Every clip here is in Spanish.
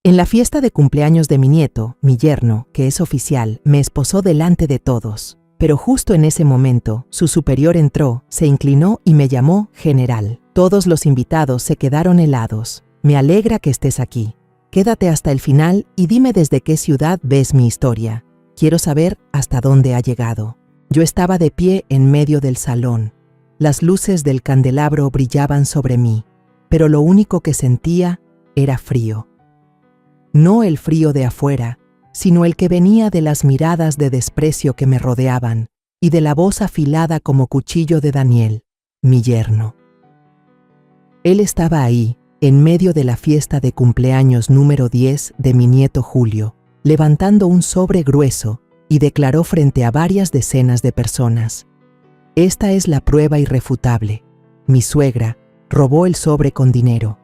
En la fiesta de cumpleaños de mi nieto, mi yerno, que es oficial, me esposó delante de todos. Pero justo en ese momento, su superior entró, se inclinó y me llamó general. Todos los invitados se quedaron helados. Me alegra que estés aquí. Quédate hasta el final y dime desde qué ciudad ves mi historia. Quiero saber hasta dónde ha llegado. Yo estaba de pie en medio del salón. Las luces del candelabro brillaban sobre mí, pero lo único que sentía era frío. No el frío de afuera, sino el que venía de las miradas de desprecio que me rodeaban y de la voz afilada como cuchillo de Daniel, mi yerno. Él estaba ahí, en medio de la fiesta de cumpleaños número 10 de mi nieto Julio, levantando un sobre grueso y declaró frente a varias decenas de personas: «Esta es la prueba irrefutable. Mi suegra robó el sobre con dinero».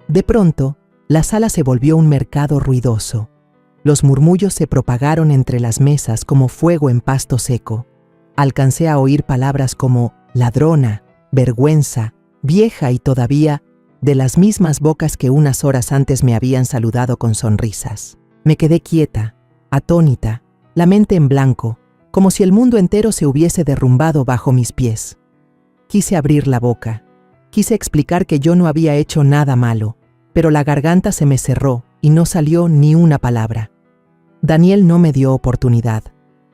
De pronto, la sala se volvió un mercado ruidoso. Los murmullos se propagaron entre las mesas como fuego en pasto seco. Alcancé a oír palabras como ladrona, vergüenza, vieja y todavía, de las mismas bocas que unas horas antes me habían saludado con sonrisas. Me quedé quieta, atónita, la mente en blanco, como si el mundo entero se hubiese derrumbado bajo mis pies. Quise abrir la boca, quise explicar que yo no había hecho nada malo, pero la garganta se me cerró y no salió ni una palabra. Daniel no me dio oportunidad.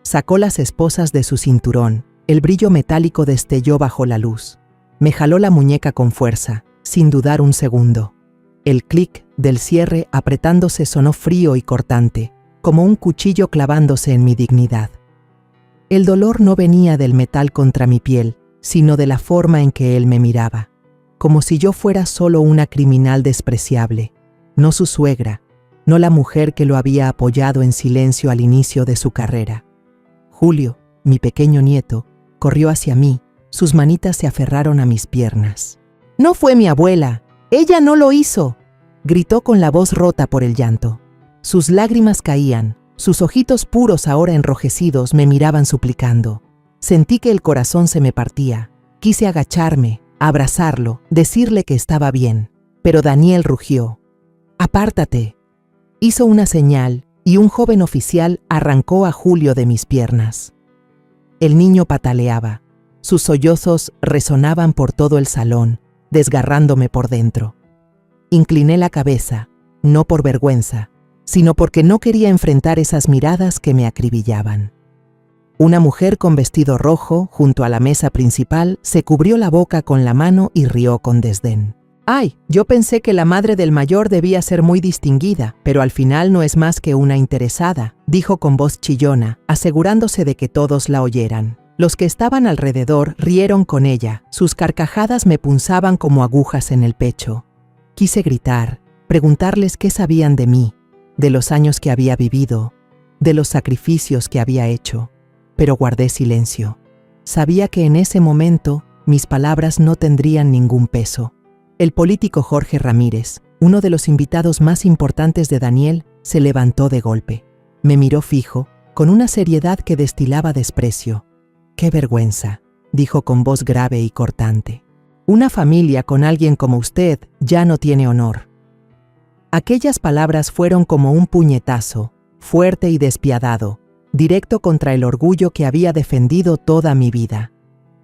Sacó las esposas de su cinturón. El brillo metálico destelló bajo la luz. Me jaló la muñeca con fuerza, sin dudar un segundo. El clic del cierre apretándose sonó frío y cortante, como un cuchillo clavándose en mi dignidad. El dolor no venía del metal contra mi piel, sino de la forma en que él me miraba, como si yo fuera solo una criminal despreciable, no su suegra, no la mujer que lo había apoyado en silencio al inicio de su carrera. Julio, mi pequeño nieto, corrió hacia mí, sus manitas se aferraron a mis piernas. «No fue mi abuela, ella no lo hizo», gritó con la voz rota por el llanto. Sus lágrimas caían, sus ojitos puros ahora enrojecidos me miraban suplicando. Sentí que el corazón se me partía. Quise agacharme, abrazarlo, decirle que estaba bien, pero Daniel rugió. «Apártate». Hizo una señal y un joven oficial arrancó a Julio de mis piernas. El niño pataleaba. Sus sollozos resonaban por todo el salón, desgarrándome por dentro. Incliné la cabeza, no por vergüenza, sino porque no quería enfrentar esas miradas que me acribillaban. Una mujer con vestido rojo, junto a la mesa principal, se cubrió la boca con la mano y rió con desdén. «Ay, yo pensé que la madre del mayor debía ser muy distinguida, pero al final no es más que una interesada», dijo con voz chillona, asegurándose de que todos la oyeran. Los que estaban alrededor rieron con ella, sus carcajadas me punzaban como agujas en el pecho. Quise gritar, preguntarles qué sabían de mí, de los años que había vivido, de los sacrificios que había hecho, pero guardé silencio. Sabía que en ese momento mis palabras no tendrían ningún peso. El político Jorge Ramírez, uno de los invitados más importantes de Daniel, se levantó de golpe. Me miró fijo, con una seriedad que destilaba desprecio. «Qué vergüenza», dijo con voz grave y cortante. «Una familia con alguien como usted ya no tiene honor». Aquellas palabras fueron como un puñetazo, fuerte y despiadado, directo contra el orgullo que había defendido toda mi vida.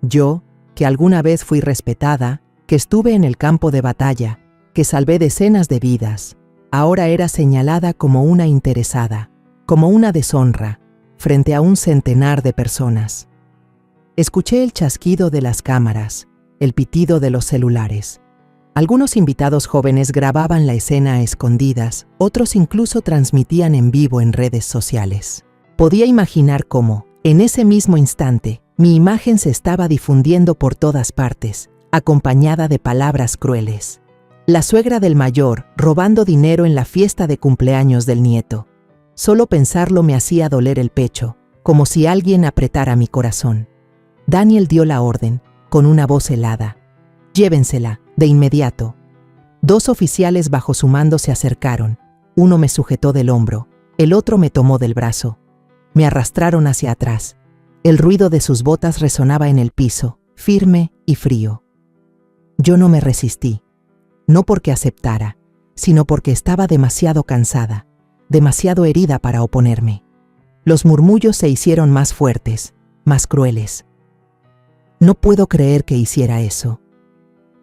Yo, que alguna vez fui respetada, que estuve en el campo de batalla, que salvé decenas de vidas, ahora era señalada como una interesada, como una deshonra, frente a un centenar de personas. Escuché el chasquido de las cámaras, el pitido de los celulares. Algunos invitados jóvenes grababan la escena a escondidas, otros incluso transmitían en vivo en redes sociales. Podía imaginar cómo, en ese mismo instante, mi imagen se estaba difundiendo por todas partes, acompañada de palabras crueles. La suegra del mayor robando dinero en la fiesta de cumpleaños del nieto. Solo pensarlo me hacía doler el pecho, como si alguien apretara mi corazón. Daniel dio la orden, con una voz helada. «Llévensela, de inmediato». 2 oficiales bajo su mando se acercaron. Uno me sujetó del hombro, el otro me tomó del brazo. Me arrastraron hacia atrás. El ruido de sus botas resonaba en el piso, firme y frío. Yo no me resistí, no porque aceptara, sino porque estaba demasiado cansada, demasiado herida para oponerme. Los murmullos se hicieron más fuertes, más crueles. «No puedo creer que hiciera eso»,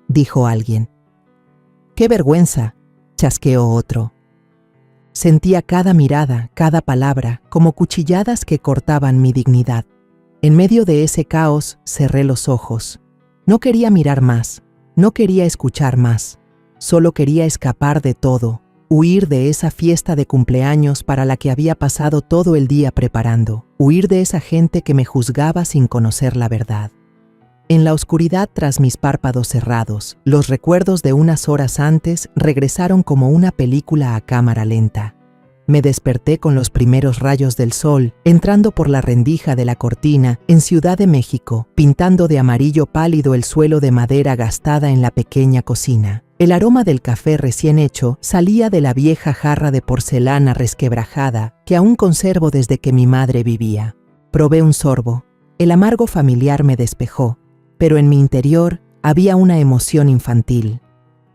dijo alguien. «¡Qué vergüenza!», chasqueó otro. Sentía cada mirada, cada palabra, como cuchilladas que cortaban mi dignidad. En medio de ese caos, cerré los ojos. No quería mirar más, no quería escuchar más. Solo quería escapar de todo, huir de esa fiesta de cumpleaños para la que había pasado todo el día preparando, huir de esa gente que me juzgaba sin conocer la verdad. En la oscuridad tras mis párpados cerrados, los recuerdos de unas horas antes regresaron como una película a cámara lenta. Me desperté con los primeros rayos del sol, entrando por la rendija de la cortina en Ciudad de México, pintando de amarillo pálido el suelo de madera gastada en la pequeña cocina. El aroma del café recién hecho salía de la vieja jarra de porcelana resquebrajada que aún conservo desde que mi madre vivía. Probé un sorbo. El amargo familiar me despejó, pero en mi interior había una emoción infantil.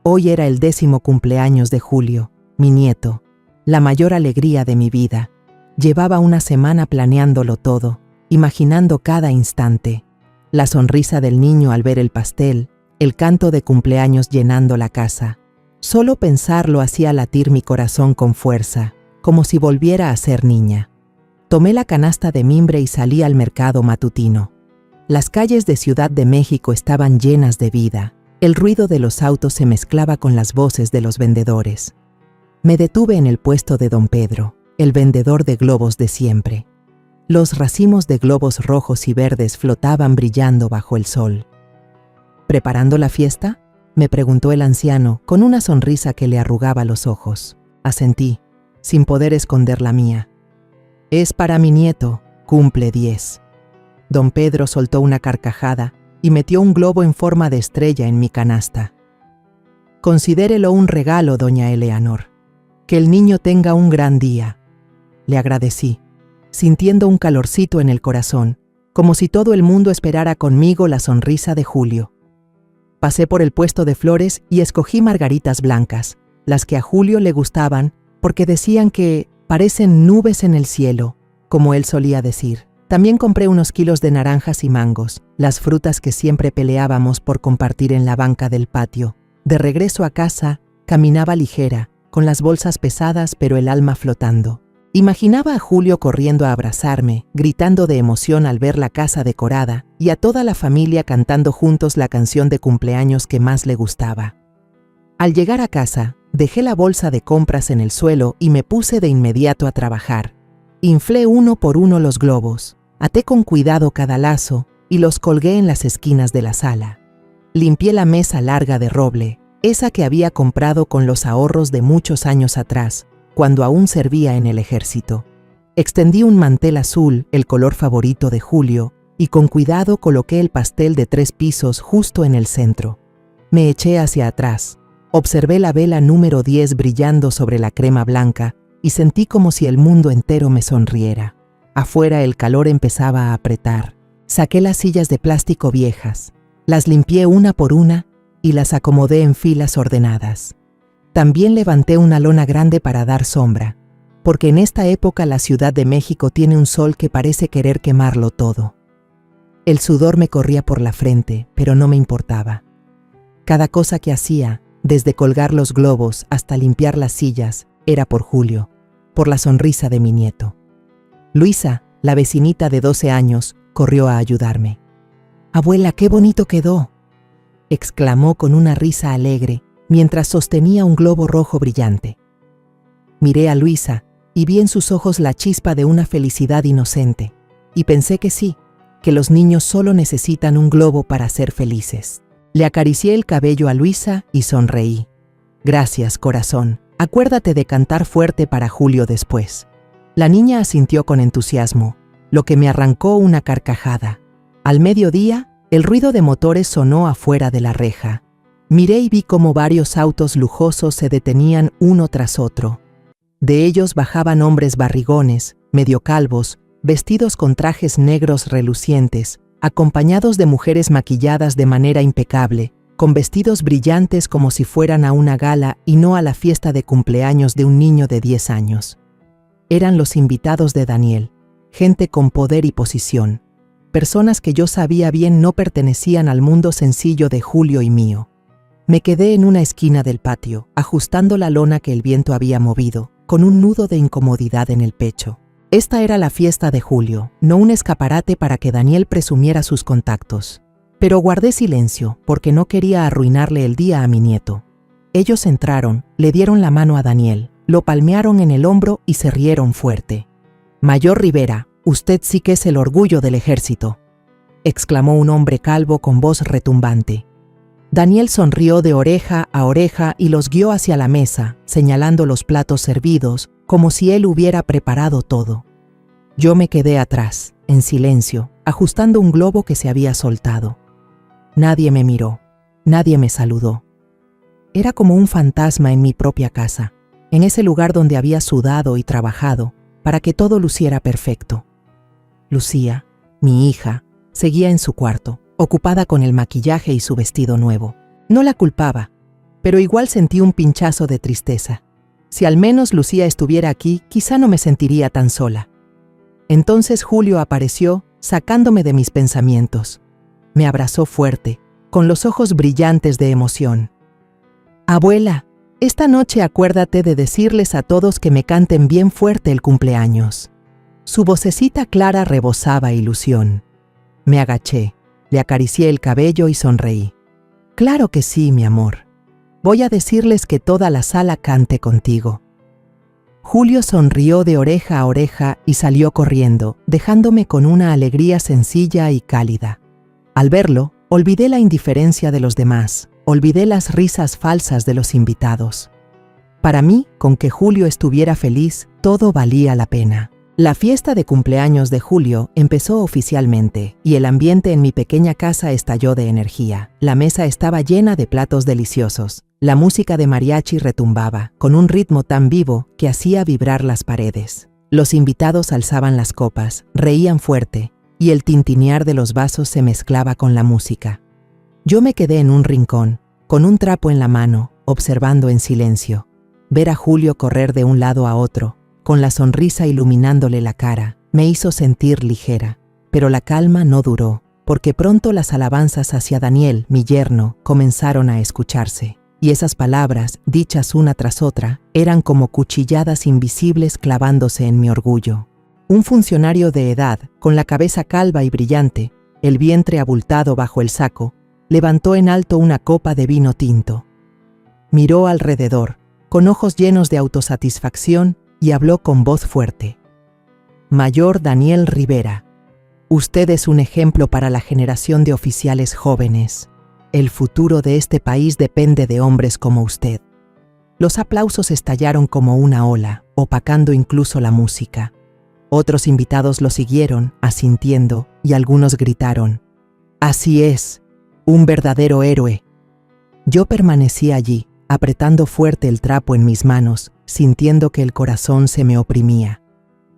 Hoy era el 10º cumpleaños de Julio, mi nieto, la mayor alegría de mi vida. Llevaba una semana planeándolo todo, imaginando cada instante. La sonrisa del niño al ver el pastel, el canto de cumpleaños llenando la casa. Solo pensarlo hacía latir mi corazón con fuerza, como si volviera a ser niña. Tomé la canasta de mimbre y salí al mercado matutino. Las calles de Ciudad de México estaban llenas de vida. El ruido de los autos se mezclaba con las voces de los vendedores. Me detuve en el puesto de don Pedro, el vendedor de globos de siempre. Los racimos de globos rojos y verdes flotaban brillando bajo el sol. ¿Preparando la fiesta?, me preguntó el anciano, con una sonrisa que le arrugaba los ojos. Asentí, sin poder esconder la mía. «Es para mi nieto, cumple 10». Don Pedro soltó una carcajada y metió un globo en forma de estrella en mi canasta. «Considérelo un regalo, doña Eleanor. Que el niño tenga un gran día», le agradecí, sintiendo un calorcito en el corazón, como si todo el mundo esperara conmigo la sonrisa de Julio. Pasé por el puesto de flores y escogí margaritas blancas, las que a Julio le gustaban porque decían que parecen nubes en el cielo, como él solía decir. También compré unos kilos de naranjas y mangos, las frutas que siempre peleábamos por compartir en la banca del patio. De regreso a casa, caminaba ligera, con las bolsas pesadas pero el alma flotando. Imaginaba a Julio corriendo a abrazarme, gritando de emoción al ver la casa decorada y a toda la familia cantando juntos la canción de cumpleaños que más le gustaba. Al llegar a casa, dejé la bolsa de compras en el suelo y me puse de inmediato a trabajar. Inflé uno por uno los globos, até con cuidado cada lazo y los colgué en las esquinas de la sala. Limpié la mesa larga de roble, esa que había comprado con los ahorros de muchos años atrás, cuando aún servía en el ejército. Extendí un mantel azul, el color favorito de Julio, y con cuidado coloqué el pastel de 3 pisos justo en el centro. Me eché hacia atrás, observé la vela número 10 brillando sobre la crema blanca y sentí como si el mundo entero me sonriera. Afuera el calor empezaba a apretar. Saqué las sillas de plástico viejas, las limpié una por una y las acomodé en filas ordenadas. También levanté una lona grande para dar sombra, porque en esta época la Ciudad de México tiene un sol que parece querer quemarlo todo. El sudor me corría por la frente, pero no me importaba. Cada cosa que hacía, desde colgar los globos hasta limpiar las sillas, era por Julio, por la sonrisa de mi nieto. Luisa, la vecinita de 12 años, corrió a ayudarme. «Abuela, qué bonito quedó», exclamó con una risa alegre, mientras sostenía un globo rojo brillante. Miré a Luisa y vi en sus ojos la chispa de una felicidad inocente, y pensé que sí, que los niños solo necesitan un globo para ser felices. Le acaricié el cabello a Luisa y sonreí. «Gracias, corazón. Acuérdate de cantar fuerte para Julio después». La niña asintió con entusiasmo, lo que me arrancó una carcajada. Al mediodía, el ruido de motores sonó afuera de la reja. Miré y vi cómo varios autos lujosos se detenían uno tras otro. De ellos bajaban hombres barrigones, medio calvos, vestidos con trajes negros relucientes, acompañados de mujeres maquilladas de manera impecable, con vestidos brillantes como si fueran a una gala y no a la fiesta de cumpleaños de un niño de 10 años. Eran los invitados de Daniel, gente con poder y posición, personas que yo sabía bien no pertenecían al mundo sencillo de Julio y mío. Me quedé en una esquina del patio, ajustando la lona que el viento había movido, con un nudo de incomodidad en el pecho. Esta era la fiesta de Julio, no un escaparate para que Daniel presumiera sus contactos. Pero guardé silencio, porque no quería arruinarle el día a mi nieto. Ellos entraron, le dieron la mano a Daniel, lo palmearon en el hombro y se rieron fuerte. «Mayor Rivera, usted sí que es el orgullo del ejército», exclamó un hombre calvo con voz retumbante. Daniel sonrió de oreja a oreja y los guió hacia la mesa, señalando los platos servidos, como si él hubiera preparado todo. Yo me quedé atrás, en silencio, ajustando un globo que se había soltado. Nadie me miró, nadie me saludó. Era como un fantasma en mi propia casa, en ese lugar donde había sudado y trabajado para que todo luciera perfecto. Lucía, mi hija, seguía en su cuarto, ocupada con el maquillaje y su vestido nuevo. No la culpaba, pero igual sentí un pinchazo de tristeza. Si al menos Lucía estuviera aquí, quizá no me sentiría tan sola. Entonces Julio apareció, sacándome de mis pensamientos. Me abrazó fuerte, con los ojos brillantes de emoción. «Abuela, esta noche acuérdate de decirles a todos que me canten bien fuerte el cumpleaños». Su vocecita clara rebosaba ilusión. Me agaché, le acaricié el cabello y sonreí. «Claro que sí, mi amor. Voy a decirles que toda la sala cante contigo». Julio sonrió de oreja a oreja y salió corriendo, dejándome con una alegría sencilla y cálida. Al verlo, olvidé la indiferencia de los demás, olvidé las risas falsas de los invitados. Para mí, con que Julio estuviera feliz, todo valía la pena. La fiesta de cumpleaños de Julio empezó oficialmente y el ambiente en mi pequeña casa estalló de energía. La mesa estaba llena de platos deliciosos. La música de mariachi retumbaba, con un ritmo tan vivo que hacía vibrar las paredes. Los invitados alzaban las copas, reían fuerte, y el tintinear de los vasos se mezclaba con la música. Yo me quedé en un rincón, con un trapo en la mano, observando en silencio. Ver a Julio correr de un lado a otro, con la sonrisa iluminándole la cara, me hizo sentir ligera. Pero la calma no duró, porque pronto las alabanzas hacia Daniel, mi yerno, comenzaron a escucharse. Y esas palabras, dichas una tras otra, eran como cuchilladas invisibles clavándose en mi orgullo. Un funcionario de edad, con la cabeza calva y brillante, el vientre abultado bajo el saco, levantó en alto una copa de vino tinto. Miró alrededor, con ojos llenos de autosatisfacción, y habló con voz fuerte. «Mayor Daniel Rivera, usted es un ejemplo para la generación de oficiales jóvenes. El futuro de este país depende de hombres como usted». Los aplausos estallaron como una ola, opacando incluso la música. Otros invitados lo siguieron, asintiendo, y algunos gritaron: «Así es, un verdadero héroe». Yo permanecí allí, apretando fuerte el trapo en mis manos, sintiendo que el corazón se me oprimía.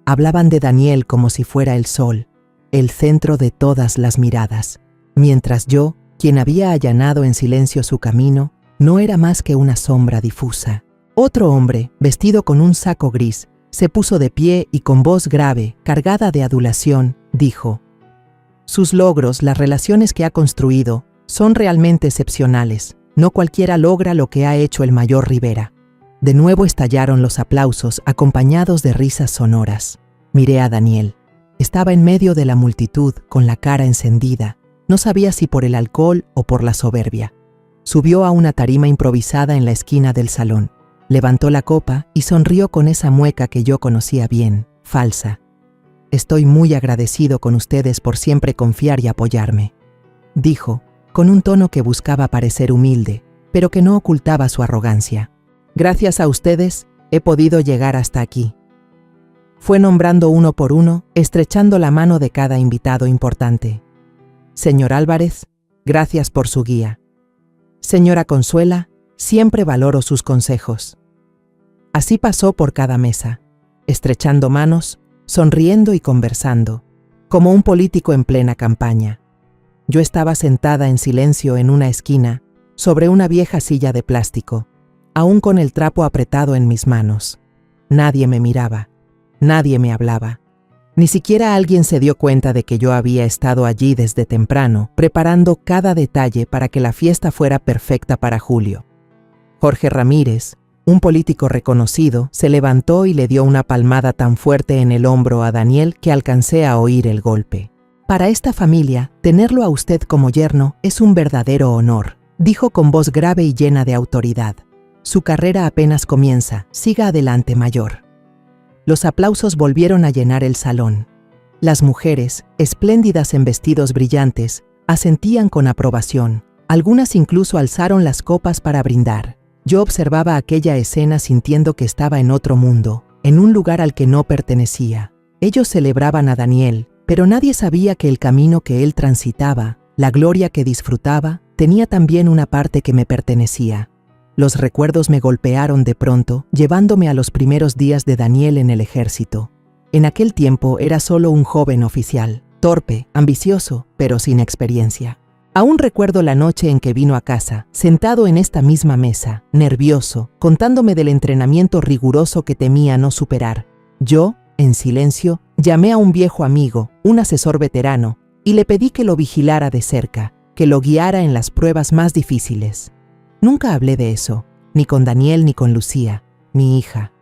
Hablaban de Daniel como si fuera el sol, el centro de todas las miradas, mientras yo, quien había allanado en silencio su camino, no era más que una sombra difusa. Otro hombre, vestido con un saco gris, se puso de pie y con voz grave, cargada de adulación, dijo: «Sus logros, las relaciones que ha construido, son realmente excepcionales. No cualquiera logra lo que ha hecho el mayor Rivera». De nuevo estallaron los aplausos, acompañados de risas sonoras. Miré a Daniel. Estaba en medio de la multitud, con la cara encendida. No sabía si por el alcohol o por la soberbia. Subió a una tarima improvisada en la esquina del salón. Levantó la copa y sonrió con esa mueca que yo conocía bien, falsa. «Estoy muy agradecido con ustedes por siempre confiar y apoyarme», dijo, con un tono que buscaba parecer humilde, pero que no ocultaba su arrogancia. «Gracias a ustedes, he podido llegar hasta aquí». Fue nombrando uno por uno, estrechando la mano de cada invitado importante. «Señor Álvarez, gracias por su guía. Señora Consuela, siempre valoro sus consejos». Así pasó por cada mesa, estrechando manos, sonriendo y conversando, como un político en plena campaña. Yo estaba sentada en silencio en una esquina, sobre una vieja silla de plástico, aún con el trapo apretado en mis manos. Nadie me miraba, nadie me hablaba. Ni siquiera alguien se dio cuenta de que yo había estado allí desde temprano, preparando cada detalle para que la fiesta fuera perfecta para Julio. Jorge Ramírez, un político reconocido, se levantó y le dio una palmada tan fuerte en el hombro a Daniel que alcancé a oír el golpe. «Para esta familia, tenerlo a usted como yerno es un verdadero honor», dijo con voz grave y llena de autoridad. «Su carrera apenas comienza. Siga adelante, mayor». Los aplausos volvieron a llenar el salón. Las mujeres, espléndidas en vestidos brillantes, asentían con aprobación. Algunas incluso alzaron las copas para brindar. Yo observaba aquella escena sintiendo que estaba en otro mundo, en un lugar al que no pertenecía. Ellos celebraban a Daniel, pero nadie sabía que el camino que él transitaba, la gloria que disfrutaba, tenía también una parte que me pertenecía. Los recuerdos me golpearon de pronto, llevándome a los primeros días de Daniel en el ejército. En aquel tiempo era solo un joven oficial, torpe, ambicioso, pero sin experiencia. Aún recuerdo la noche en que vino a casa, sentado en esta misma mesa, nervioso, contándome del entrenamiento riguroso que temía no superar. Yo, en silencio, llamé a un viejo amigo, un asesor veterano, y le pedí que lo vigilara de cerca, que lo guiara en las pruebas más difíciles. Nunca hablé de eso, ni con Daniel ni con Lucía, mi hija.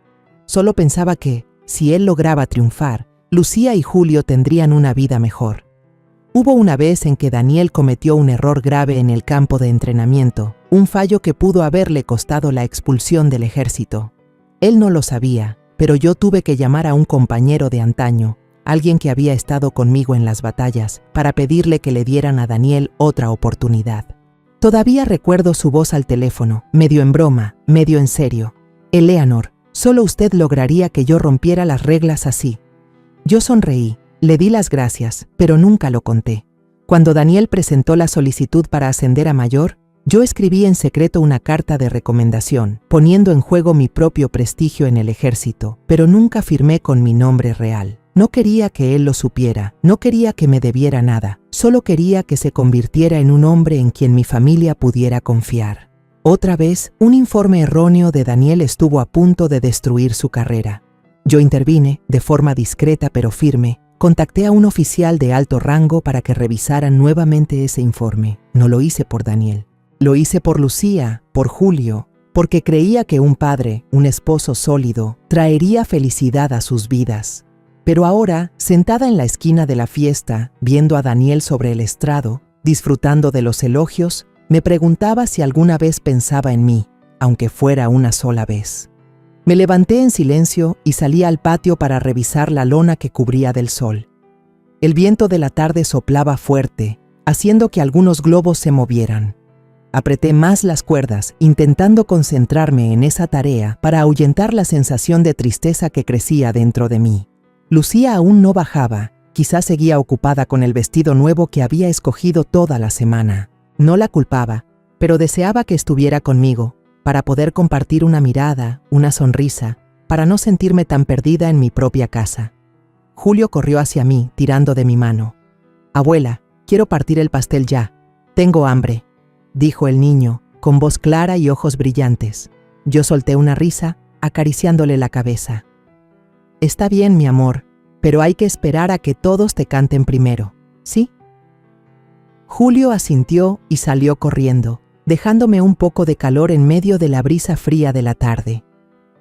Solo pensaba que, si él lograba triunfar, Lucía y Julio tendrían una vida mejor. Hubo una vez en que Daniel cometió un error grave en el campo de entrenamiento, un fallo que pudo haberle costado la expulsión del ejército. Él no lo sabía, pero yo tuve que llamar a un compañero de antaño, alguien que había estado conmigo en las batallas, para pedirle que le dieran a Daniel otra oportunidad. Todavía recuerdo su voz al teléfono, medio en broma, medio en serio. «Eleanor, solo usted lograría que yo rompiera las reglas así». Yo sonreí, le di las gracias, pero nunca lo conté. Cuando Daniel presentó la solicitud para ascender a mayor, yo escribí en secreto una carta de recomendación, poniendo en juego mi propio prestigio en el ejército, pero nunca firmé con mi nombre real. No quería que él lo supiera, no quería que me debiera nada, solo quería que se convirtiera en un hombre en quien mi familia pudiera confiar. Otra vez, un informe erróneo de Daniel estuvo a punto de destruir su carrera. Yo intervine, de forma discreta pero firme, contacté a un oficial de alto rango para que revisaran nuevamente ese informe. No lo hice por Daniel, lo hice por Lucía, por Julio, porque creía que un padre, un esposo sólido, traería felicidad a sus vidas. Pero ahora, sentada en la esquina de la fiesta, viendo a Daniel sobre el estrado, disfrutando de los elogios, me preguntaba si alguna vez pensaba en mí, aunque fuera una sola vez. Me levanté en silencio y salí al patio para revisar la lona que cubría del sol. El viento de la tarde soplaba fuerte, haciendo que algunos globos se movieran. Apreté más las cuerdas, intentando concentrarme en esa tarea para ahuyentar la sensación de tristeza que crecía dentro de mí. Lucía aún no bajaba, quizás seguía ocupada con el vestido nuevo que había escogido toda la semana. No la culpaba, pero deseaba que estuviera conmigo, para poder compartir una mirada, una sonrisa, para no sentirme tan perdida en mi propia casa. Julio corrió hacia mí, tirando de mi mano. «Abuela, quiero partir el pastel ya. Tengo hambre», dijo el niño, con voz clara y ojos brillantes. Yo solté una risa, acariciándole la cabeza. «Está bien, mi amor, pero hay que esperar a que todos te canten primero, ¿sí?» Julio asintió y salió corriendo, dejándome un poco de calor en medio de la brisa fría de la tarde.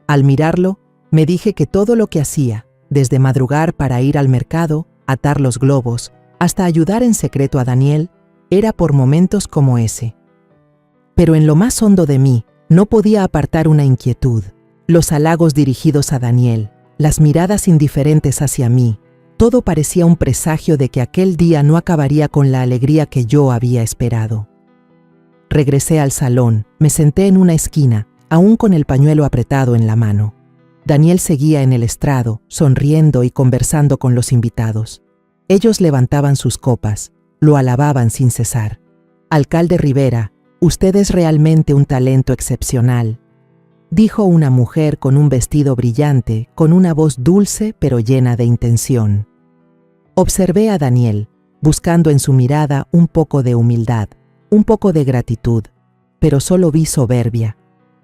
Al mirarlo, me dije que todo lo que hacía, desde madrugar para ir al mercado, atar los globos, hasta ayudar en secreto a Daniel, era por momentos como ese. Pero en lo más hondo de mí, no podía apartar una inquietud, los halagos dirigidos a Daniel, las miradas indiferentes hacia mí, todo parecía un presagio de que aquel día no acabaría con la alegría que yo había esperado. Regresé al salón, me senté en una esquina, aún con el pañuelo apretado en la mano. Daniel seguía en el estrado, sonriendo y conversando con los invitados. Ellos levantaban sus copas, lo alababan sin cesar. «Alcalde Rivera, usted es realmente un talento excepcional», dijo una mujer con un vestido brillante, con una voz dulce pero llena de intención. Observé a Daniel, buscando en su mirada un poco de humildad, un poco de gratitud. pero solo vi soberbia.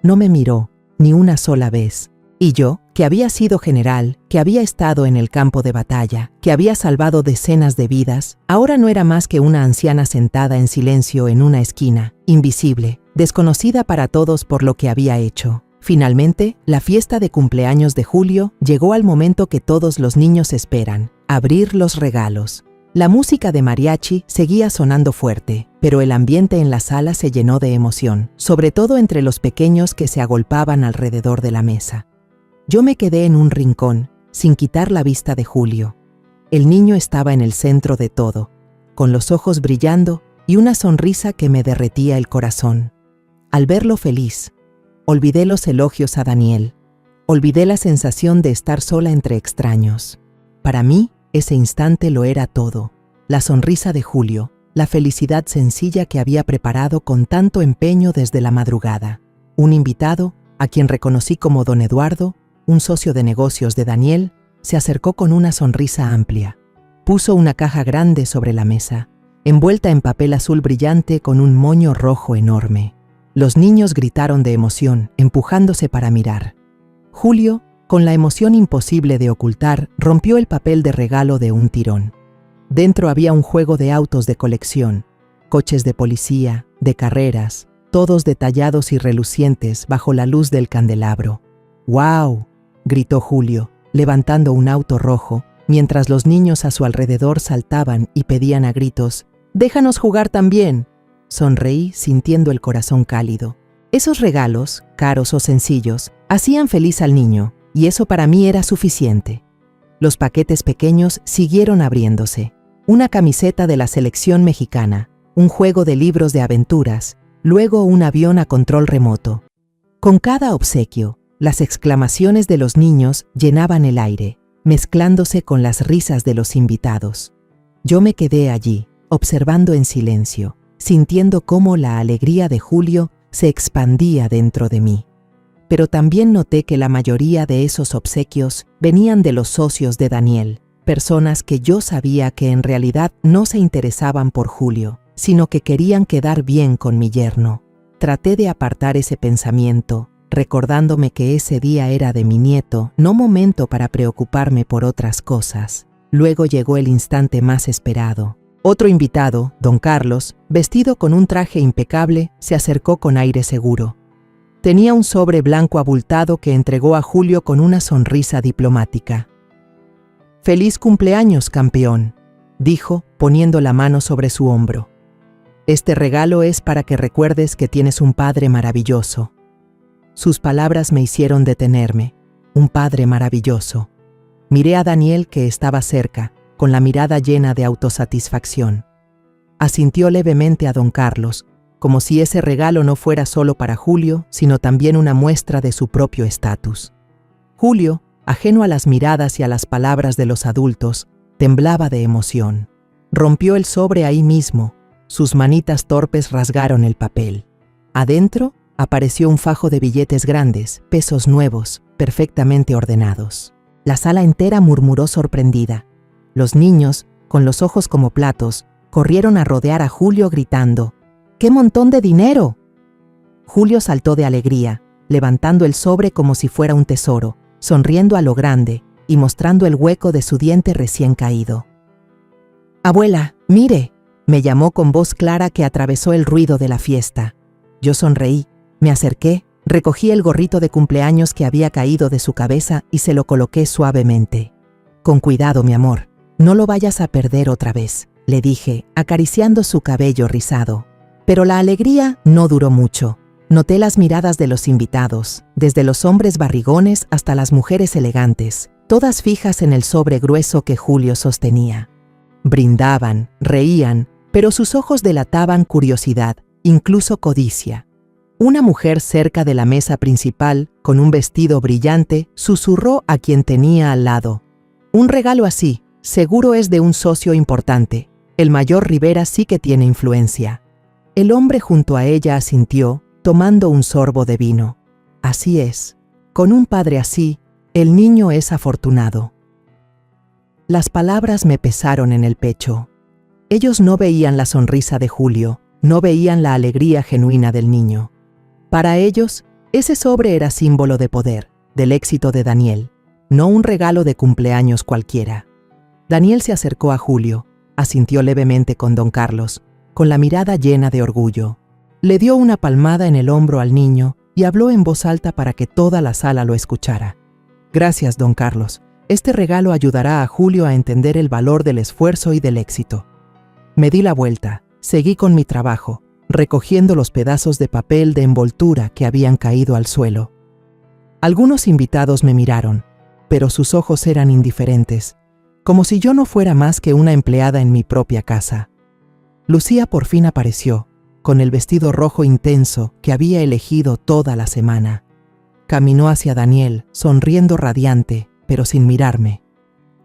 No me miró, ni una sola vez. Y yo, que había sido general, que había estado en el campo de batalla, que había salvado decenas de vidas, ahora no era más que una anciana sentada en silencio en una esquina, invisible, desconocida para todos por lo que había hecho. Finalmente, la fiesta de cumpleaños de Julio llegó al momento que todos los niños esperan, abrir los regalos. La música de mariachi seguía sonando fuerte, pero el ambiente en la sala se llenó de emoción, sobre todo entre los pequeños que se agolpaban alrededor de la mesa. Yo me quedé en un rincón, sin quitar la vista de Julio. El niño estaba en el centro de todo, con los ojos brillando y una sonrisa que me derretía el corazón. Al verlo feliz, olvidé los elogios a Daniel, olvidé la sensación de estar sola entre extraños. Para mí, ese instante lo era todo. La sonrisa de Julio, la felicidad sencilla que había preparado con tanto empeño desde la madrugada. Un invitado, a quien reconocí como don Eduardo, un socio de negocios de Daniel, se acercó con una sonrisa amplia. Puso una caja grande sobre la mesa, envuelta en papel azul brillante con un moño rojo enorme. Los niños gritaron de emoción, empujándose para mirar. Julio, con la emoción imposible de ocultar, rompió el papel de regalo de un tirón. Dentro había un juego de autos de colección, coches de policía, de carreras, todos detallados y relucientes bajo la luz del candelabro. ¡Guau!, gritó Julio, levantando un auto rojo, mientras los niños a su alrededor saltaban y pedían a gritos: «¡Déjanos jugar también!». Sonreí sintiendo el corazón cálido. Esos regalos, caros o sencillos, hacían feliz al niño, y eso para mí era suficiente. Los paquetes pequeños siguieron abriéndose. Una camiseta de la selección mexicana, un juego de libros de aventuras, luego un avión a control remoto. Con cada obsequio, las exclamaciones de los niños llenaban el aire, mezclándose con las risas de los invitados. Yo me quedé allí, observando en silencio, sintiendo cómo la alegría de Julio se expandía dentro de mí. Pero también noté que la mayoría de esos obsequios venían de los socios de Daniel, personas que yo sabía que en realidad no se interesaban por Julio, sino que querían quedar bien con mi yerno. Traté de apartar ese pensamiento, recordándome que ese día era de mi nieto, no momento para preocuparme por otras cosas. Luego llegó el instante más esperado. Otro invitado, don Carlos, vestido con un traje impecable, se acercó con aire seguro. Tenía un sobre blanco abultado que entregó a Julio con una sonrisa diplomática. «Feliz cumpleaños, campeón», dijo, poniendo la mano sobre su hombro. «Este regalo es para que recuerdes que tienes un padre maravilloso». Sus palabras me hicieron detenerme. Un padre maravilloso. Miré a Daniel, que estaba cerca, con la mirada llena de autosatisfacción. Asintió levemente a don Carlos, como si ese regalo no fuera solo para Julio, sino también una muestra de su propio estatus. Julio, ajeno a las miradas y a las palabras de los adultos, temblaba de emoción. Rompió el sobre ahí mismo. Sus manitas torpes rasgaron el papel. Adentro apareció un fajo de billetes grandes, pesos nuevos, perfectamente ordenados. La sala entera murmuró sorprendida. Los niños, con los ojos como platos, corrieron a rodear a Julio gritando: «¡Qué montón de dinero!». Julio saltó de alegría, levantando el sobre como si fuera un tesoro, sonriendo a lo grande y mostrando el hueco de su diente recién caído. «Abuela, mire», me llamó con voz clara que atravesó el ruido de la fiesta. Yo sonreí, me acerqué, recogí el gorrito de cumpleaños que había caído de su cabeza y se lo coloqué suavemente. «Con cuidado, mi amor, no lo vayas a perder otra vez», le dije, acariciando su cabello rizado. Pero la alegría no duró mucho. Noté las miradas de los invitados, desde los hombres barrigones hasta las mujeres elegantes, todas fijas en el sobre grueso que Julio sostenía. Brindaban, reían, pero sus ojos delataban curiosidad, incluso codicia. Una mujer cerca de la mesa principal, con un vestido brillante, susurró a quien tenía al lado: «Un regalo así, seguro es de un socio importante. El mayor Rivera sí que tiene influencia». El hombre junto a ella asintió, tomando un sorbo de vino. Así es. Con un padre así, el niño es afortunado. Las palabras me pesaron en el pecho. Ellos no veían la sonrisa de Julio, no veían la alegría genuina del niño. Para ellos, ese sobre era símbolo de poder, del éxito de Daniel, no un regalo de cumpleaños cualquiera. Daniel se acercó a Julio, asintió levemente con don Carlos, con la mirada llena de orgullo. Le dio una palmada en el hombro al niño y habló en voz alta para que toda la sala lo escuchara. Gracias, don Carlos. Este regalo ayudará a Julio a entender el valor del esfuerzo y del éxito. Me di la vuelta, seguí con mi trabajo, recogiendo los pedazos de papel de envoltura que habían caído al suelo. Algunos invitados me miraron, pero sus ojos eran indiferentes, como si yo no fuera más que una empleada en mi propia casa. Lucía por fin apareció, con el vestido rojo intenso que había elegido toda la semana. Caminó hacia Daniel, sonriendo radiante, pero sin mirarme.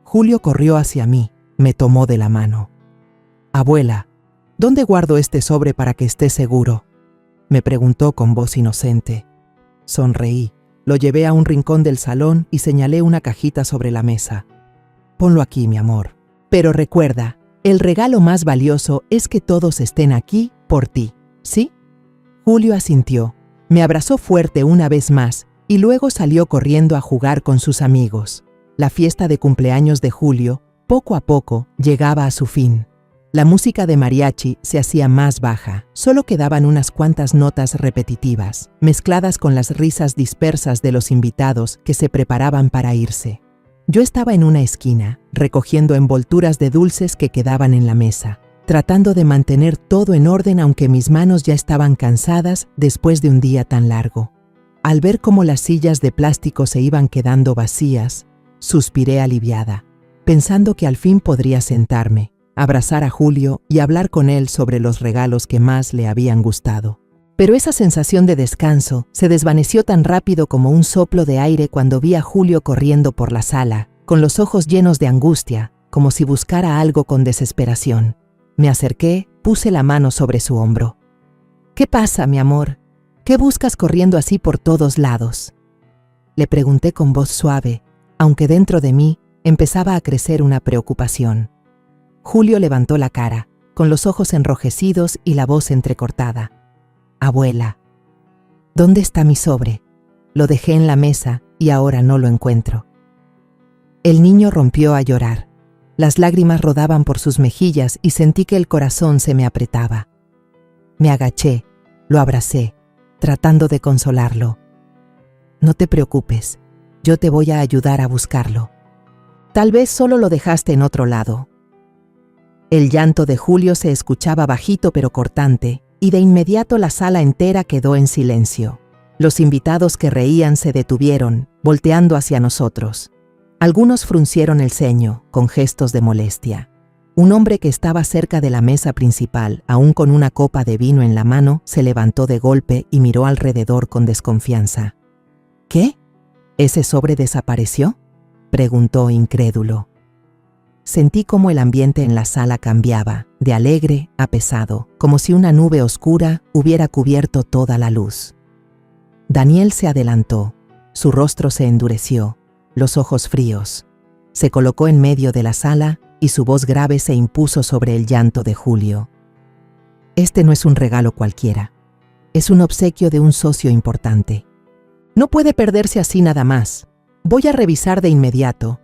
Julio corrió hacia mí, me tomó de la mano. «Abuela, ¿dónde guardo este sobre para que esté seguro?», me preguntó con voz inocente. Sonreí, lo llevé a un rincón del salón y señalé una cajita sobre la mesa. «Ponlo aquí, mi amor. Pero recuerda, el regalo más valioso es que todos estén aquí por ti, ¿sí?». Julio asintió, me abrazó fuerte una vez más y luego salió corriendo a jugar con sus amigos. La fiesta de cumpleaños de Julio, poco a poco, llegaba a su fin. La música de mariachi se hacía más baja, solo quedaban unas cuantas notas repetitivas, mezcladas con las risas dispersas de los invitados que se preparaban para irse. Yo estaba en una esquina, recogiendo envolturas de dulces que quedaban en la mesa, tratando de mantener todo en orden aunque mis manos ya estaban cansadas después de un día tan largo. Al ver cómo las sillas de plástico se iban quedando vacías, suspiré aliviada, pensando que al fin podría sentarme, abrazar a Julio y hablar con él sobre los regalos que más le habían gustado. Pero esa sensación de descanso se desvaneció tan rápido como un soplo de aire cuando vi a Julio corriendo por la sala, con los ojos llenos de angustia, como si buscara algo con desesperación. Me acerqué, puse la mano sobre su hombro. «¿Qué pasa, mi amor? ¿Qué buscas corriendo así por todos lados?», le pregunté con voz suave, aunque dentro de mí empezaba a crecer una preocupación. Julio levantó la cara, con los ojos enrojecidos y la voz entrecortada. «Abuela, ¿dónde está mi sobre? Lo dejé en la mesa y ahora no lo encuentro». El niño rompió a llorar. Las lágrimas rodaban por sus mejillas y sentí que el corazón se me apretaba. Me agaché, lo abracé, tratando de consolarlo. «No te preocupes, yo te voy a ayudar a buscarlo. Tal vez solo lo dejaste en otro lado». El llanto de Julio se escuchaba bajito pero cortante, y de inmediato la sala entera quedó en silencio. Los invitados que reían se detuvieron, volteando hacia nosotros. Algunos fruncieron el ceño, con gestos de molestia. Un hombre que estaba cerca de la mesa principal, aún con una copa de vino en la mano, se levantó de golpe y miró alrededor con desconfianza. «¿Qué? ¿Ese sobre desapareció?», preguntó incrédulo. Sentí cómo el ambiente en la sala cambiaba, de alegre a pesado, como si una nube oscura hubiera cubierto toda la luz. Daniel se adelantó, su rostro se endureció, los ojos fríos. Se colocó en medio de la sala y su voz grave se impuso sobre el llanto de Julio. «Este no es un regalo cualquiera, es un obsequio de un socio importante. No puede perderse así nada más. Voy a revisar de inmediato».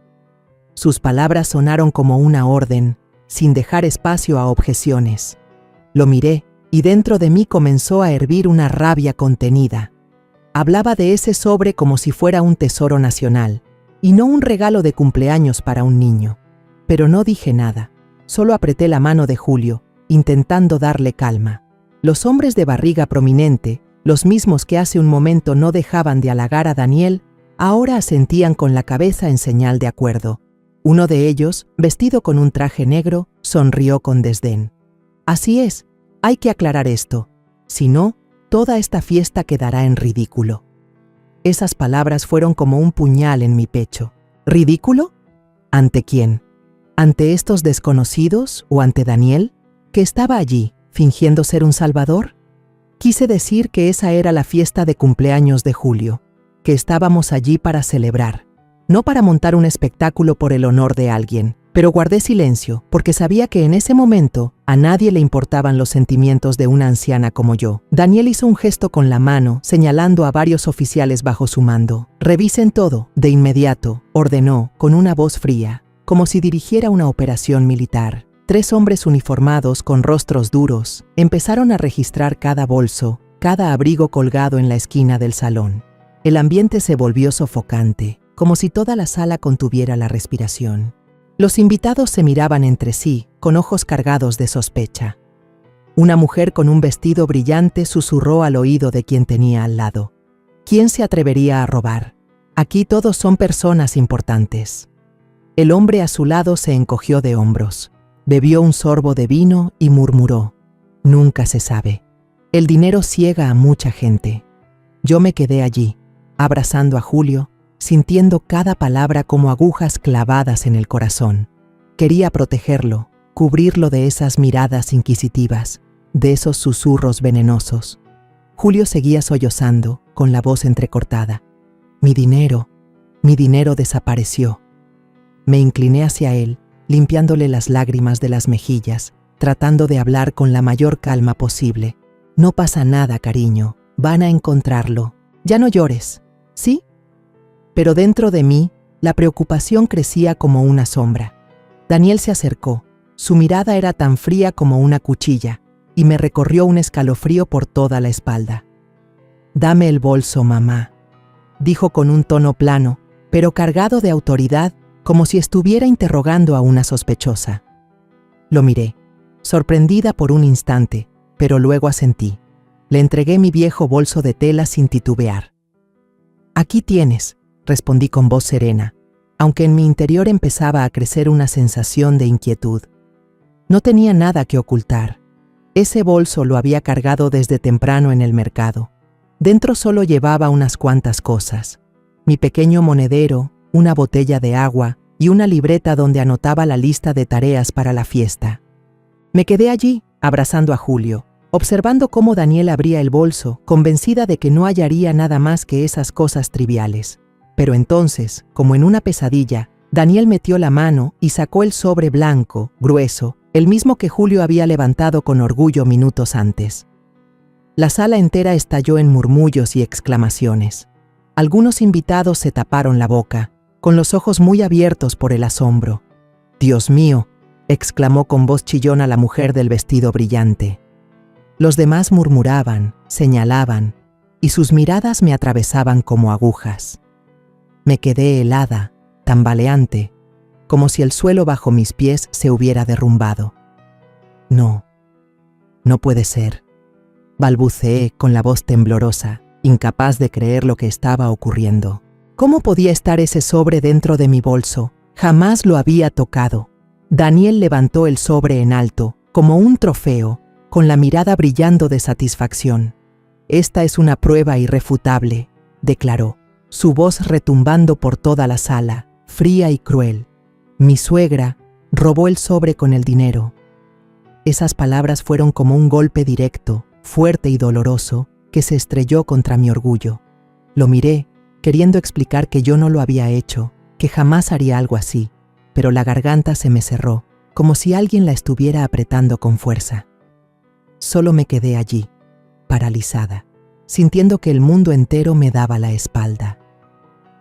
Sus palabras sonaron como una orden, sin dejar espacio a objeciones. Lo miré y dentro de mí comenzó a hervir una rabia contenida. Hablaba de ese sobre como si fuera un tesoro nacional, y no un regalo de cumpleaños para un niño. Pero no dije nada, solo apreté la mano de Julio, intentando darle calma. Los hombres de barriga prominente, los mismos que hace un momento no dejaban de halagar a Daniel, ahora asentían con la cabeza en señal de acuerdo. Uno de ellos, vestido con un traje negro, sonrió con desdén. «Así es, hay que aclarar esto. Si no, toda esta fiesta quedará en ridículo». Esas palabras fueron como un puñal en mi pecho. ¿Ridículo? ¿Ante quién? ¿Ante estos desconocidos o ante Daniel, que estaba allí, fingiendo ser un salvador? Quise decir que esa era la fiesta de cumpleaños de Julio, que estábamos allí para celebrar. No para montar un espectáculo por el honor de alguien, Pero guardé silencio, porque sabía que en ese momento a nadie le importaban los sentimientos de una anciana como yo. Daniel hizo un gesto con la mano, señalando a varios oficiales bajo su mando. «Revisen todo», de inmediato, ordenó, con una voz fría, como si dirigiera una operación militar. 3 hombres uniformados con rostros duros empezaron a registrar cada bolso, cada abrigo colgado en la esquina del salón. El ambiente se volvió sofocante, como si toda la sala contuviera la respiración. Los invitados se miraban entre sí, con ojos cargados de sospecha. Una mujer con un vestido brillante susurró al oído de quien tenía al lado. ¿Quién se atrevería a robar? Aquí todos son personas importantes. El hombre a su lado se encogió de hombros. Bebió un sorbo de vino y murmuró: «Nunca se sabe. El dinero ciega a mucha gente». Yo me quedé allí, abrazando a Julio, sintiendo cada palabra como agujas clavadas en el corazón. Quería protegerlo, cubrirlo de esas miradas inquisitivas, de esos susurros venenosos. Julio seguía sollozando, con la voz entrecortada. Mi dinero desapareció. Me incliné hacia él, limpiándole las lágrimas de las mejillas, tratando de hablar con la mayor calma posible. «No pasa nada, cariño, van a encontrarlo. Ya no llores, ¿sí?» Pero dentro de mí, la preocupación crecía como una sombra. Daniel se acercó. Su mirada era tan fría como una cuchilla, y me recorrió un escalofrío por toda la espalda. «Dame el bolso, mamá», dijo con un tono plano, pero cargado de autoridad, como si estuviera interrogando a una sospechosa. Lo miré, sorprendida por un instante, pero luego asentí. Le entregué mi viejo bolso de tela sin titubear. «Aquí tienes», respondí con voz serena, aunque en mi interior empezaba a crecer una sensación de inquietud. No tenía nada que ocultar. Ese bolso lo había cargado desde temprano en el mercado. Dentro solo llevaba unas cuantas cosas: mi pequeño monedero, una botella de agua y una libreta donde anotaba la lista de tareas para la fiesta. Me quedé allí, abrazando a Julio, observando cómo Daniel abría el bolso, convencida de que no hallaría nada más que esas cosas triviales. Pero entonces, como en una pesadilla, Daniel metió la mano y sacó el sobre blanco, grueso, el mismo que Julio había levantado con orgullo minutos antes. La sala entera estalló en murmullos y exclamaciones. Algunos invitados se taparon la boca, con los ojos muy abiertos por el asombro. «Dios mío», exclamó con voz chillona la mujer del vestido brillante. Los demás murmuraban, señalaban, y sus miradas me atravesaban como agujas. Me quedé helada, tambaleante, como si el suelo bajo mis pies se hubiera derrumbado. «No, no puede ser», balbuceé con la voz temblorosa, incapaz de creer lo que estaba ocurriendo. ¿Cómo podía estar ese sobre dentro de mi bolso? Jamás lo había tocado. Daniel levantó el sobre en alto, como un trofeo, con la mirada brillando de satisfacción. «Esta es una prueba irrefutable», declaró, su voz retumbando por toda la sala, fría y cruel. «Mi suegra robó el sobre con el dinero». Esas palabras fueron como un golpe directo, fuerte y doloroso, que se estrelló contra mi orgullo. Lo miré, queriendo explicar que yo no lo había hecho, que jamás haría algo así, pero la garganta se me cerró, como si alguien la estuviera apretando con fuerza. Solo me quedé allí, paralizada, sintiendo que el mundo entero me daba la espalda.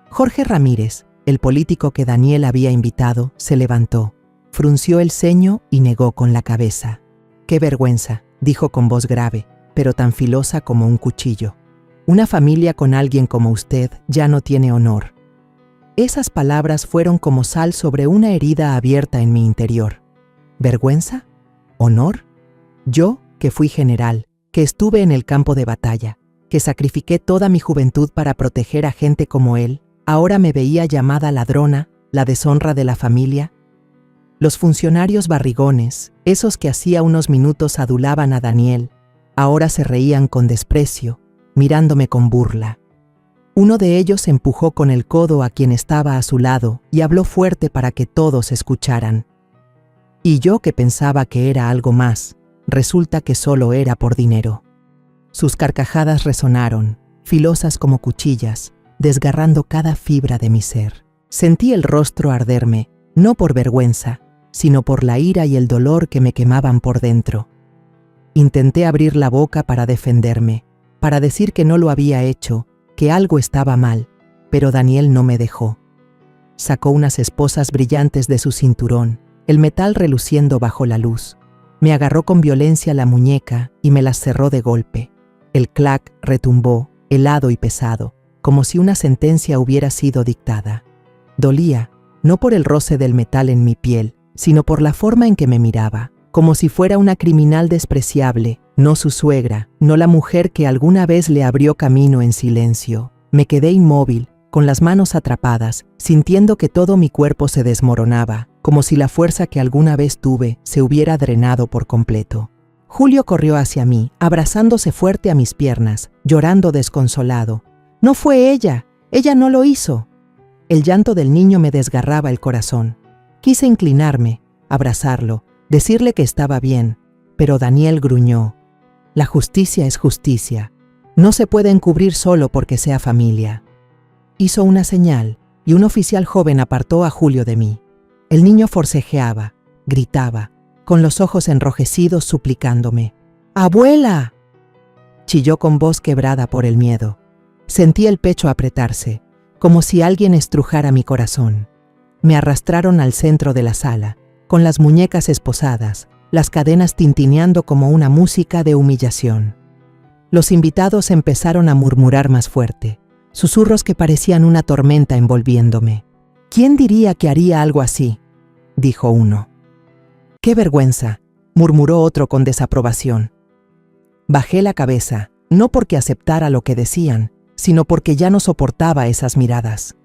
Jorge Ramírez, el político que Daniel había invitado, se levantó, frunció el ceño y negó con la cabeza. «Qué vergüenza», dijo con voz grave, pero tan filosa como un cuchillo. «Una familia con alguien como usted ya no tiene honor». Esas palabras fueron como sal sobre una herida abierta en mi interior. ¿Vergüenza? ¿Honor? Yo, que fui general, que estuve en el campo de batalla, que sacrifiqué toda mi juventud para proteger a gente como él, ahora me veía llamada ladrona, la deshonra de la familia. Los funcionarios barrigones, esos que hacía unos minutos adulaban a Daniel, ahora se reían con desprecio, mirándome con burla. Uno de ellos empujó con el codo a quien estaba a su lado y habló fuerte para que todos escucharan. Y yo, que pensaba que era algo más, resulta que solo era por dinero. Sus carcajadas resonaron, filosas como cuchillas, desgarrando cada fibra de mi ser. Sentí el rostro arderme, no por vergüenza, sino por la ira y el dolor que me quemaban por dentro. Intenté abrir la boca para defenderme, para decir que no lo había hecho, que algo estaba mal, pero Daniel no me dejó. Sacó unas esposas brillantes de su cinturón, el metal reluciendo bajo la luz. Me agarró con violencia la muñeca y me las cerró de golpe. El clac retumbó, helado y pesado, como si una sentencia hubiera sido dictada. Dolía, no por el roce del metal en mi piel, sino por la forma en que me miraba, como si fuera una criminal despreciable, no su suegra, no la mujer que alguna vez le abrió camino en silencio. Me quedé inmóvil, con las manos atrapadas, sintiendo que todo mi cuerpo se desmoronaba, como si la fuerza que alguna vez tuve se hubiera drenado por completo. Julio corrió hacia mí, abrazándose fuerte a mis piernas, llorando desconsolado. «No fue ella, ella no lo hizo». El llanto del niño me desgarraba el corazón. Quise inclinarme, abrazarlo, decirle que estaba bien, pero Daniel gruñó. «La justicia es justicia. No se puede encubrir solo porque sea familia». Hizo una señal y un oficial joven apartó a Julio de mí. El niño forcejeaba, gritaba, con los ojos enrojecidos suplicándome. «¡Abuela!». Chilló con voz quebrada por el miedo. Sentí el pecho apretarse, como si alguien estrujara mi corazón. Me arrastraron al centro de la sala, con las muñecas esposadas, las cadenas tintineando como una música de humillación. Los invitados empezaron a murmurar más fuerte, susurros que parecían una tormenta envolviéndome. «¿Quién diría que haría algo así?», dijo uno. «¡Qué vergüenza!», murmuró otro con desaprobación. Bajé la cabeza, no porque aceptara lo que decían, sino porque ya no soportaba esas miradas.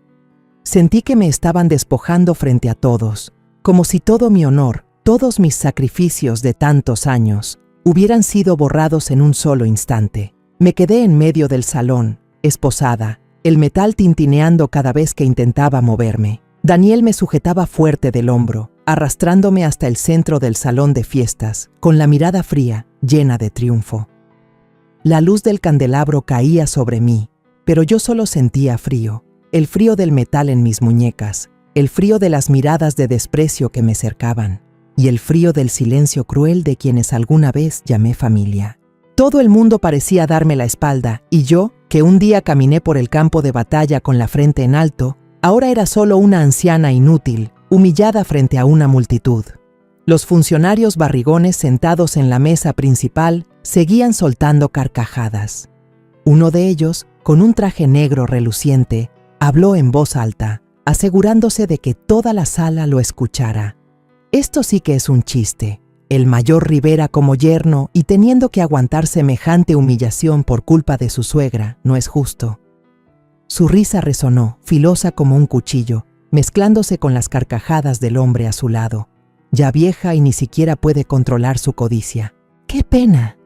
Sentí que me estaban despojando frente a todos, como si todo mi honor, todos mis sacrificios de tantos años, hubieran sido borrados en un solo instante. Me quedé en medio del salón, esposada, el metal tintineando cada vez que intentaba moverme. Daniel me sujetaba fuerte del hombro, arrastrándome hasta el centro del salón de fiestas, con la mirada fría, llena de triunfo. La luz del candelabro caía sobre mí, pero yo solo sentía frío, el frío del metal en mis muñecas, el frío de las miradas de desprecio que me cercaban, y el frío del silencio cruel de quienes alguna vez llamé familia. Todo el mundo parecía darme la espalda, y yo, que un día caminé por el campo de batalla con la frente en alto, ahora era solo una anciana inútil, humillada frente a una multitud. Los funcionarios barrigones sentados en la mesa principal seguían soltando carcajadas. Uno de ellos, con un traje negro reluciente, habló en voz alta, asegurándose de que toda la sala lo escuchara. «Esto sí que es un chiste. El mayor Rivera como yerno y teniendo que aguantar semejante humillación por culpa de su suegra, no es justo». Su risa resonó, filosa como un cuchillo, mezclándose con las carcajadas del hombre a su lado. Ya vieja y ni siquiera puede controlar su codicia. ¡Qué pena!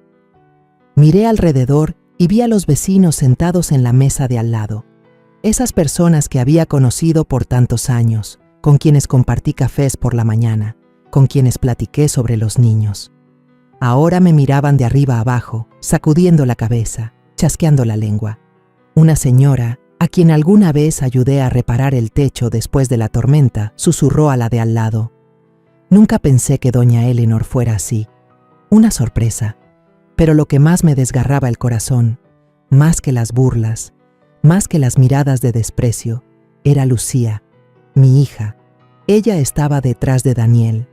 Miré alrededor y vi a los vecinos sentados en la mesa de al lado. Esas personas que había conocido por tantos años, con quienes compartí cafés por la mañana, con quienes platiqué sobre los niños. Ahora me miraban de arriba abajo, sacudiendo la cabeza, chasqueando la lengua. Una señora, a quien alguna vez ayudé a reparar el techo después de la tormenta, susurró a la de al lado. Nunca pensé que doña Eleanor fuera así. Una sorpresa. Pero lo que más me desgarraba el corazón, más que las burlas, más que las miradas de desprecio, era Lucía, mi hija. Ella estaba detrás de Daniel,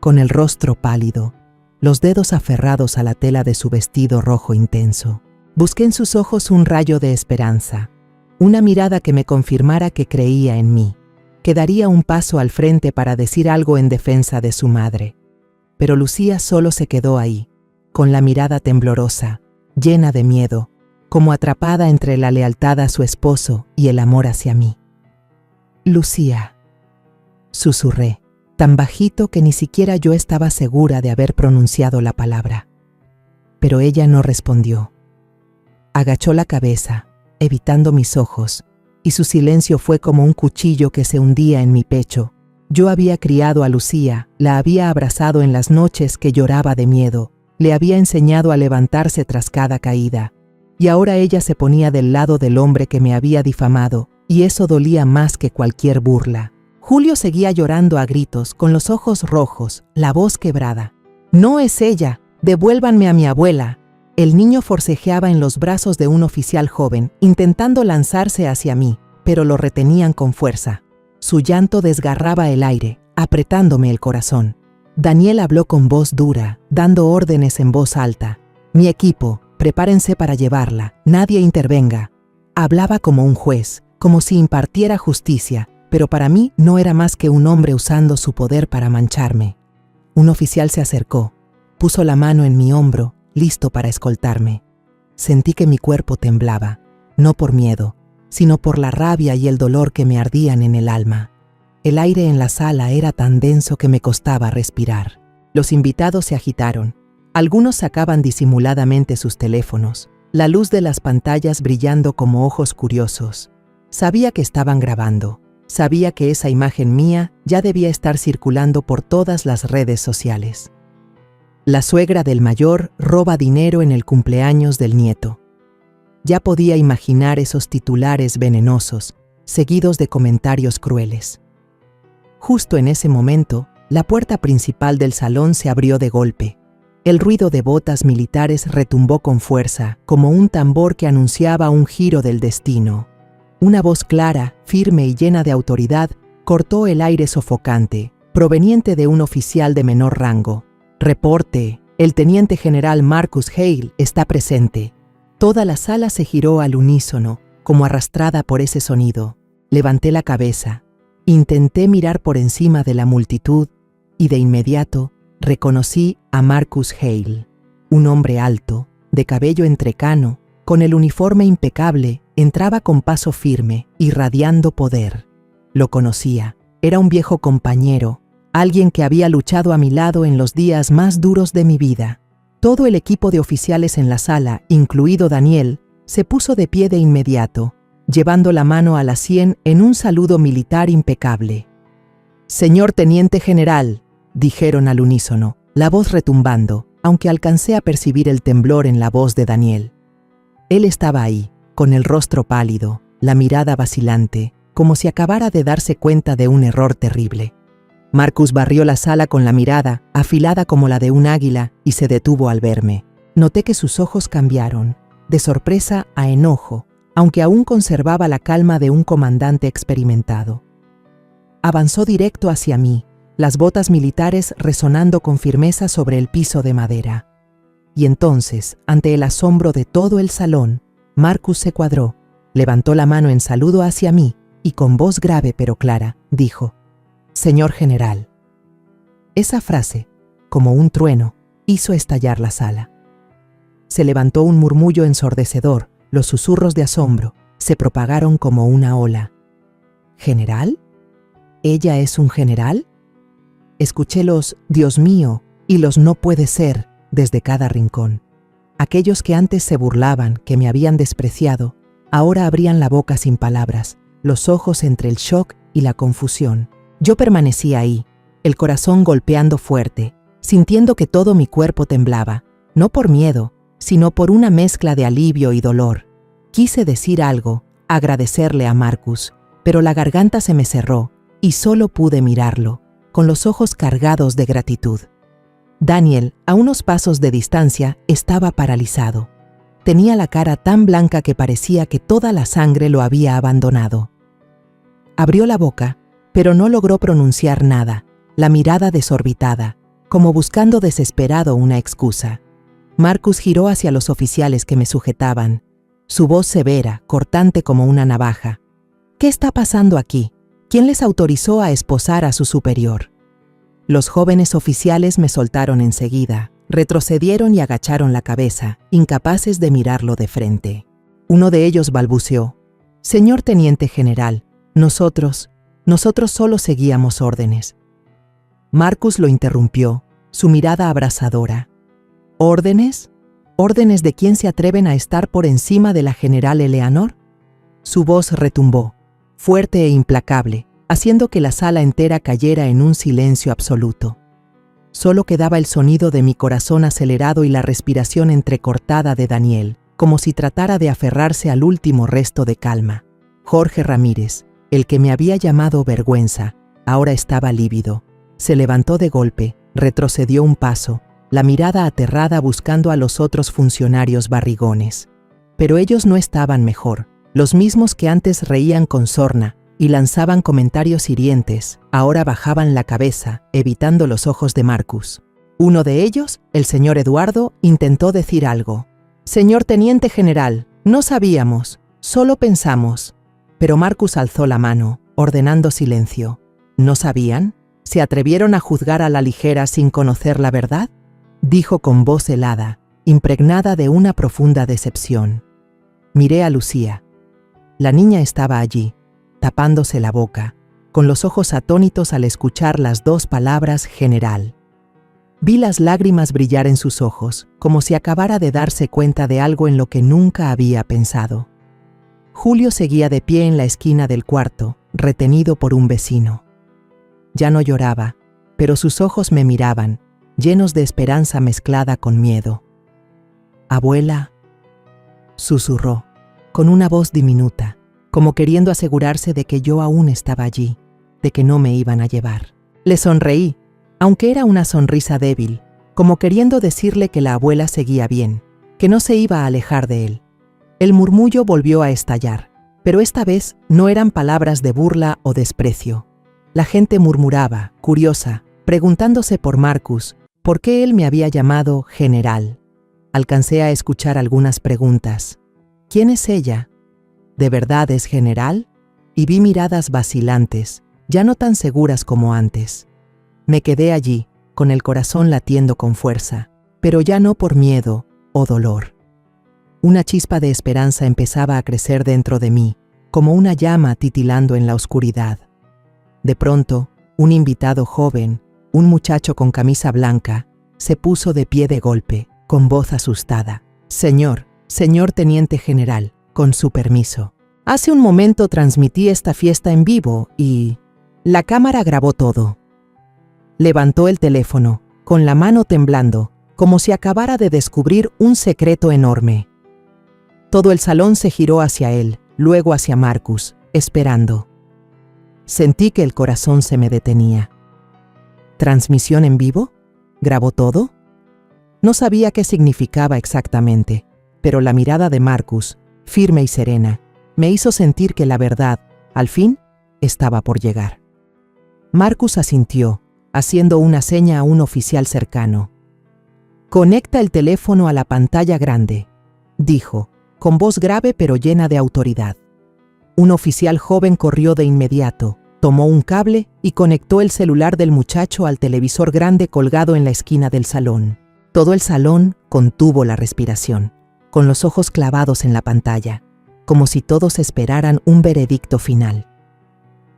con el rostro pálido, los dedos aferrados a la tela de su vestido rojo intenso. Busqué en sus ojos un rayo de esperanza, una mirada que me confirmara que creía en mí, que daría un paso al frente para decir algo en defensa de su madre. Pero Lucía solo se quedó ahí, con la mirada temblorosa, llena de miedo, como atrapada entre la lealtad a su esposo y el amor hacia mí. «Lucía», susurré, tan bajito que ni siquiera yo estaba segura de haber pronunciado la palabra. Pero ella no respondió. Agachó la cabeza, evitando mis ojos, y su silencio fue como un cuchillo que se hundía en mi pecho. Yo había criado a Lucía, la había abrazado en las noches que lloraba de miedo, le había enseñado a levantarse tras cada caída, y ahora ella se ponía del lado del hombre que me había difamado, y eso dolía más que cualquier burla. Julio seguía llorando a gritos, con los ojos rojos, la voz quebrada. «No es ella, devuélvanme a mi abuela». El niño forcejeaba en los brazos de un oficial joven, intentando lanzarse hacia mí, pero lo retenían con fuerza. Su llanto desgarraba el aire, apretándome el corazón. Daniel habló con voz dura, dando órdenes en voz alta. «Mi equipo, prepárense para llevarla, nadie intervenga». Hablaba como un juez, como si impartiera justicia, pero para mí no era más que un hombre usando su poder para mancharme. Un oficial se acercó, puso la mano en mi hombro, listo para escoltarme. Sentí que mi cuerpo temblaba, no por miedo, sino por la rabia y el dolor que me ardían en el alma. El aire en la sala era tan denso que me costaba respirar. Los invitados se agitaron. Algunos sacaban disimuladamente sus teléfonos, la luz de las pantallas brillando como ojos curiosos. Sabía que estaban grabando. Sabía que esa imagen mía ya debía estar circulando por todas las redes sociales. La suegra del mayor roba dinero en el cumpleaños del nieto. Ya podía imaginar esos titulares venenosos, seguidos de comentarios crueles. Justo en ese momento, la puerta principal del salón se abrió de golpe. El ruido de botas militares retumbó con fuerza, como un tambor que anunciaba un giro del destino. Una voz clara, firme y llena de autoridad cortó el aire sofocante, proveniente de un oficial de menor rango. «Reporte, el teniente general Marcus Hale está presente». Toda la sala se giró al unísono, como arrastrada por ese sonido. Levanté la cabeza, intenté mirar por encima de la multitud y de inmediato reconocí a Marcus Hale, un hombre alto, de cabello entrecano, con el uniforme impecable. Entraba con paso firme, irradiando poder. Lo conocía. Era un viejo compañero, alguien que había luchado a mi lado en los días más duros de mi vida. Todo el equipo de oficiales en la sala, incluido Daniel, se puso de pie de inmediato, llevando la mano a la sien en un saludo militar impecable. «Señor teniente general», dijeron al unísono, la voz retumbando, aunque alcancé a percibir el temblor en la voz de Daniel. Él estaba ahí, con el rostro pálido, la mirada vacilante, como si acabara de darse cuenta de un error terrible. Marcus barrió la sala con la mirada, afilada como la de un águila, y se detuvo al verme. Noté que sus ojos cambiaron, de sorpresa a enojo, aunque aún conservaba la calma de un comandante experimentado. Avanzó directo hacia mí, las botas militares resonando con firmeza sobre el piso de madera. Y entonces, ante el asombro de todo el salón, Marcus se cuadró, levantó la mano en saludo hacia mí y con voz grave pero clara, dijo: «Señor general». Esa frase, como un trueno, hizo estallar la sala. Se levantó un murmullo ensordecedor, los susurros de asombro se propagaron como una ola. «¿General? ¿Ella es un general?». Escuché los «Dios mío» y los «no puede ser» desde cada rincón. Aquellos que antes se burlaban, que me habían despreciado, ahora abrían la boca sin palabras, los ojos entre el shock y la confusión. Yo permanecía ahí, el corazón golpeando fuerte, sintiendo que todo mi cuerpo temblaba, no por miedo, sino por una mezcla de alivio y dolor. Quise decir algo, agradecerle a Marcus, pero la garganta se me cerró y solo pude mirarlo, con los ojos cargados de gratitud. Daniel, a unos pasos de distancia, estaba paralizado. Tenía la cara tan blanca que parecía que toda la sangre lo había abandonado. Abrió la boca, pero no logró pronunciar nada, la mirada desorbitada, como buscando desesperado una excusa. Marcus giró hacia los oficiales que me sujetaban, su voz severa, cortante como una navaja. «¿Qué está pasando aquí? ¿Quién les autorizó a esposar a su superior?». Los jóvenes oficiales me soltaron enseguida, retrocedieron y agacharon la cabeza, incapaces de mirarlo de frente. Uno de ellos balbuceó: «Señor teniente general, nosotros solo seguíamos órdenes». Marcus lo interrumpió, su mirada abrasadora. «¿Órdenes? ¿Órdenes de quién se atreven a estar por encima de la general Eleanor?». Su voz retumbó, fuerte e implacable, haciendo que la sala entera cayera en un silencio absoluto. Solo quedaba el sonido de mi corazón acelerado y la respiración entrecortada de Daniel, como si tratara de aferrarse al último resto de calma. Jorge Ramírez, el que me había llamado vergüenza, Ahora estaba lívido. Se levantó de golpe, retrocedió un paso, la mirada aterrada buscando a los otros funcionarios barrigones. Pero ellos no estaban mejor. Los mismos que antes reían con sorna y lanzaban comentarios hirientes, ahora bajaban la cabeza, evitando los ojos de Marcus. Uno de ellos, el señor Eduardo, intentó decir algo. «Señor teniente general, no sabíamos, solo pensamos». Pero Marcus alzó la mano, ordenando silencio. ¿No sabían? ¿Se atrevieron a juzgar a la ligera sin conocer la verdad? Dijo con voz helada, impregnada de una profunda decepción. Miré a Lucía. La niña estaba allí, tapándose la boca, con los ojos atónitos al escuchar las dos palabras general. Vi las lágrimas brillar en sus ojos, como si acabara de darse cuenta de algo en lo que nunca había pensado. Julio seguía de pie en la esquina del cuarto, retenido por un vecino. Ya no lloraba, pero sus ojos me miraban, llenos de esperanza mezclada con miedo. «Abuela», susurró, con una voz diminuta, como queriendo asegurarse de que yo aún estaba allí, de que no me iban a llevar. Le sonreí, aunque era una sonrisa débil, como queriendo decirle que la abuela seguía bien, que no se iba a alejar de él. El murmullo volvió a estallar, pero esta vez no eran palabras de burla o desprecio. La gente murmuraba, curiosa, preguntándose por Marcus, por qué él me había llamado general. Alcancé a escuchar algunas preguntas. ¿Quién es ella? ¿De verdad es general? Y vi miradas vacilantes, ya no tan seguras como antes. Me quedé allí, con el corazón latiendo con fuerza, pero ya no por miedo o dolor. Una chispa de esperanza empezaba a crecer dentro de mí, como una llama titilando en la oscuridad. De pronto, un invitado joven, un muchacho con camisa blanca, se puso de pie de golpe, con voz asustada. Señor teniente general, con su permiso. Hace un momento transmití esta fiesta en vivo y la cámara grabó todo». Levantó el teléfono, con la mano temblando, como si acabara de descubrir un secreto enorme. Todo el salón se giró hacia él, luego hacia Marcus, esperando. Sentí que el corazón se me detenía. ¿Transmisión en vivo? ¿Grabó todo? No sabía qué significaba exactamente, pero la mirada de Marcus, firme y serena, me hizo sentir que la verdad, al fin, estaba por llegar. Marcus asintió, haciendo una seña a un oficial cercano. «Conecta el teléfono a la pantalla grande», dijo, con voz grave pero llena de autoridad. Un oficial joven corrió de inmediato, tomó un cable y conectó el celular del muchacho al televisor grande colgado en la esquina del salón. Todo el salón contuvo la respiración, con los ojos clavados en la pantalla, como si todos esperaran un veredicto final.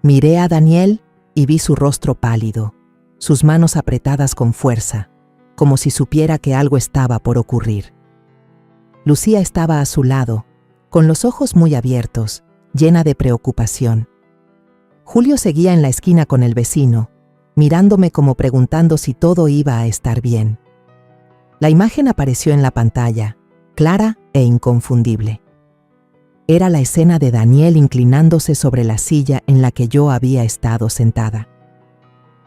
Miré a Daniel y vi su rostro pálido, sus manos apretadas con fuerza, como si supiera que algo estaba por ocurrir. Lucía estaba a su lado, con los ojos muy abiertos, llena de preocupación. Julio seguía en la esquina con el vecino, mirándome como preguntando si todo iba a estar bien. La imagen apareció en la pantalla, clara e inconfundible. Era la escena de Daniel inclinándose sobre la silla en la que yo había estado sentada.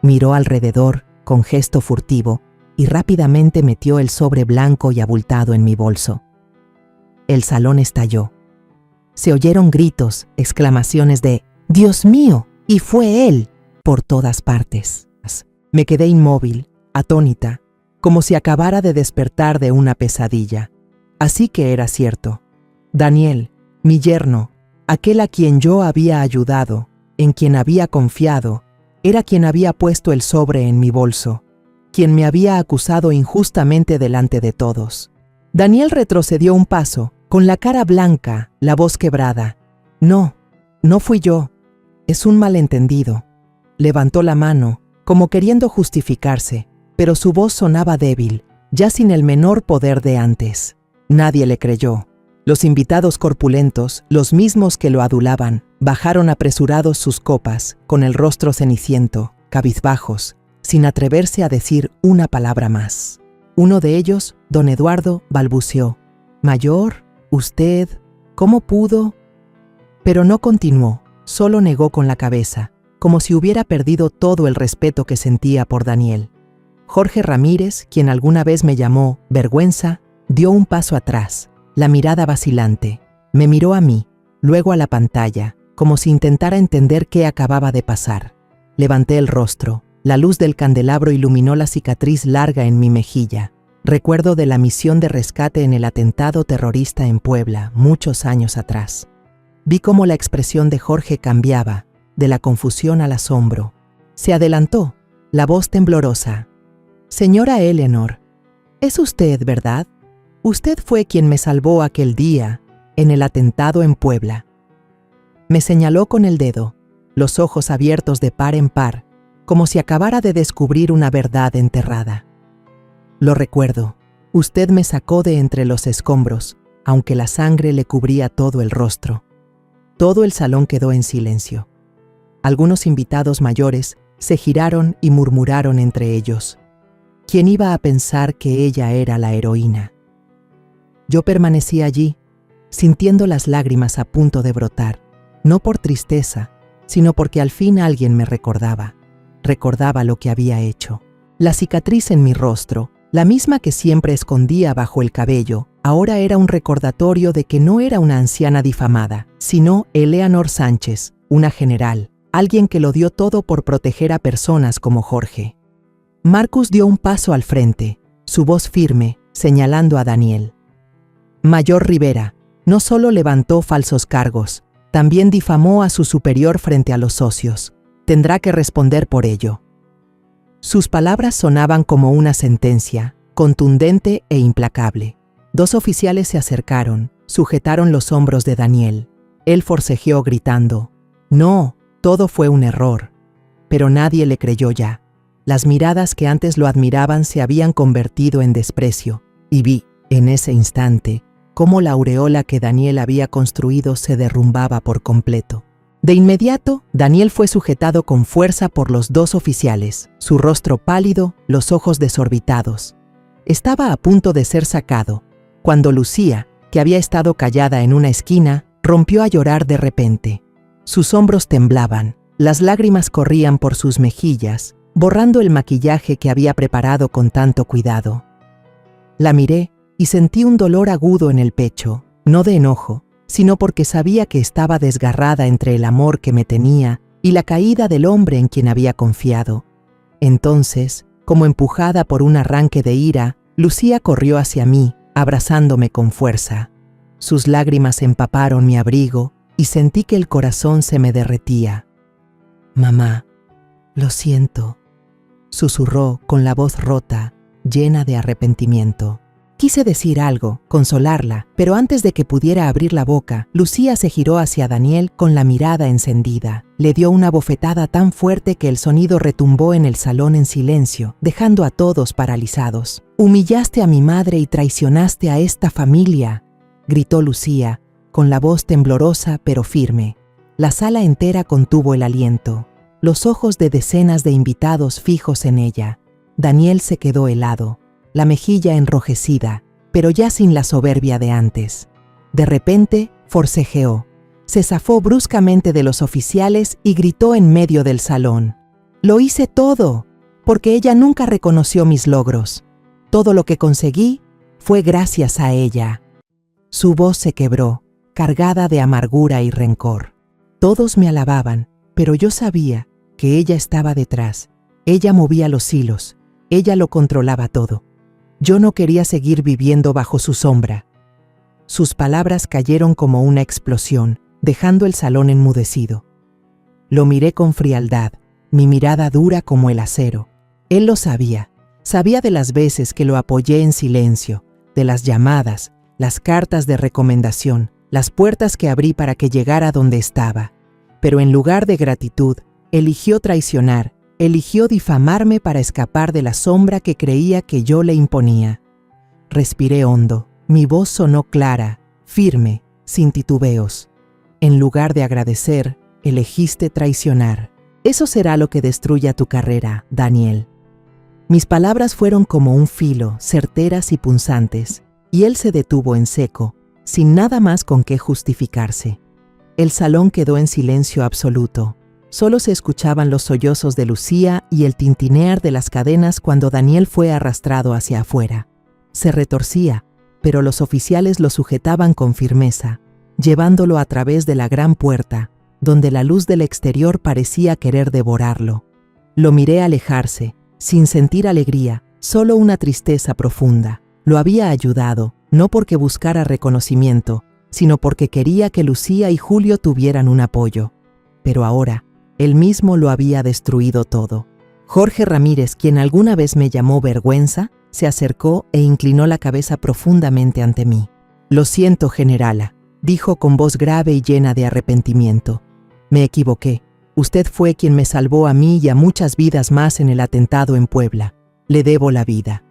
Miró alrededor con gesto furtivo y rápidamente metió el sobre blanco y abultado en mi bolso. El salón estalló. Se oyeron gritos, exclamaciones de «¡Dios mío! ¡Y fue él!» por todas partes. Me quedé inmóvil, atónita, como si acabara de despertar de una pesadilla. Así que era cierto. Daniel, mi yerno, aquel a quien yo había ayudado, en quien había confiado, era quien había puesto el sobre en mi bolso, quien me había acusado injustamente delante de todos. Daniel retrocedió un paso, con la cara blanca, la voz quebrada. «No, no fui yo. Es un malentendido». Levantó la mano, como queriendo justificarse, pero su voz sonaba débil, ya sin el menor poder de antes. Nadie le creyó. Los invitados corpulentos, los mismos que lo adulaban, bajaron apresurados sus copas, con el rostro ceniciento, cabizbajos, sin atreverse a decir una palabra más. Uno de ellos, don Eduardo, balbuceó: «Mayor, usted, ¿cómo pudo?». Pero no continuó, solo negó con la cabeza, como si hubiera perdido todo el respeto que sentía por Daniel. Jorge Ramírez, quien alguna vez me llamó vergüenza, dio un paso atrás, la mirada vacilante. Me miró a mí, luego a la pantalla, como si intentara entender qué acababa de pasar. Levanté el rostro. La luz del candelabro iluminó la cicatriz larga en mi mejilla. Recuerdo de la misión de rescate en el atentado terrorista en Puebla, muchos años atrás. Vi cómo la expresión de Jorge cambiaba, de la confusión al asombro. Se adelantó, la voz temblorosa. «Señora Eleanor, es usted, ¿verdad? Usted fue quien me salvó aquel día, en el atentado en Puebla». Me señaló con el dedo, los ojos abiertos de par en par, como si acabara de descubrir una verdad enterrada. «Lo recuerdo. Usted me sacó de entre los escombros, aunque la sangre le cubría todo el rostro». Todo el salón quedó en silencio. Algunos invitados mayores se giraron y murmuraron entre ellos. ¿Quién iba a pensar que ella era la heroína? Yo permanecí allí, sintiendo las lágrimas a punto de brotar, no por tristeza, sino porque al fin alguien me recordaba lo que había hecho. La cicatriz en mi rostro, la misma que siempre escondía bajo el cabello, ahora era un recordatorio de que no era una anciana difamada, sino Eleanor Sánchez, una general, alguien que lo dio todo por proteger a personas como Jorge. Marcus dio un paso al frente, su voz firme, señalando a Daniel. Mayor Rivera no solo levantó falsos cargos, también difamó a su superior frente a los socios. Tendrá que responder por ello. Sus palabras sonaban como una sentencia, contundente e implacable. Dos oficiales se acercaron, sujetaron los hombros de Daniel. Él forcejeó gritando: «No, todo fue un error». Pero nadie le creyó ya. Las miradas que antes lo admiraban se habían convertido en desprecio, y vi, en ese instante, cómo la aureola que Daniel había construido se derrumbaba por completo. De inmediato, Daniel fue sujetado con fuerza por los dos oficiales, su rostro pálido, los ojos desorbitados. Estaba a punto de ser sacado, cuando Lucía, que había estado callada en una esquina, rompió a llorar de repente. Sus hombros temblaban, las lágrimas corrían por sus mejillas, borrando el maquillaje que había preparado con tanto cuidado. La miré y sentí un dolor agudo en el pecho, no de enojo, sino porque sabía que estaba desgarrada entre el amor que me tenía y la caída del hombre en quien había confiado. Entonces, como empujada por un arranque de ira, Lucía corrió hacia mí, abrazándome con fuerza. Sus lágrimas empaparon mi abrigo y sentí que el corazón se me derretía. «Mamá, lo siento», susurró con la voz rota, llena de arrepentimiento. Quise decir algo, consolarla, pero antes de que pudiera abrir la boca, Lucía se giró hacia Daniel con la mirada encendida. Le dio una bofetada tan fuerte que el sonido retumbó en el salón en silencio, dejando a todos paralizados. «Humillaste a mi madre y traicionaste a esta familia», gritó Lucía, con la voz temblorosa pero firme. La sala entera contuvo el aliento, los ojos de decenas de invitados fijos en ella. Daniel se quedó helado, la mejilla enrojecida, pero ya sin la soberbia de antes. De repente, forcejeó. Se zafó bruscamente de los oficiales y gritó en medio del salón: «Lo hice todo, porque ella nunca reconoció mis logros. Todo lo que conseguí fue gracias a ella». Su voz se quebró, cargada de amargura y rencor. Todos me alababan, pero yo sabía que ella estaba detrás. Ella movía los hilos, ella lo controlaba todo. Yo no quería seguir viviendo bajo su sombra. Sus palabras cayeron como una explosión, dejando el salón enmudecido. Lo miré con frialdad, mi mirada dura como el acero. Él lo sabía de las veces que lo apoyé en silencio, de las llamadas, las cartas de recomendación, las puertas que abrí para que llegara donde estaba. Pero en lugar de gratitud, eligió traicionar, eligió difamarme para escapar de la sombra que creía que yo le imponía. Respiré hondo, mi voz sonó clara, firme, sin titubeos. En lugar de agradecer, elegiste traicionar. Eso será lo que destruya tu carrera, Daniel. Mis palabras fueron como un filo, certeras y punzantes, y él se detuvo en seco, sin nada más con qué justificarse. El salón quedó en silencio absoluto. Solo se escuchaban los sollozos de Lucía y el tintinear de las cadenas cuando Daniel fue arrastrado hacia afuera. Se retorcía, pero los oficiales lo sujetaban con firmeza, llevándolo a través de la gran puerta, donde la luz del exterior parecía querer devorarlo. Lo miré alejarse, sin sentir alegría, solo una tristeza profunda. Lo había ayudado, no porque buscara reconocimiento, sino porque quería que Lucía y Julio tuvieran un apoyo. Pero ahora, él mismo lo había destruido todo. Jorge Ramírez, quien alguna vez me llamó vergüenza, se acercó e inclinó la cabeza profundamente ante mí. «Lo siento, generala», dijo con voz grave y llena de arrepentimiento. «Me equivoqué. Usted fue quien me salvó a mí y a muchas vidas más en el atentado en Puebla. Le debo la vida».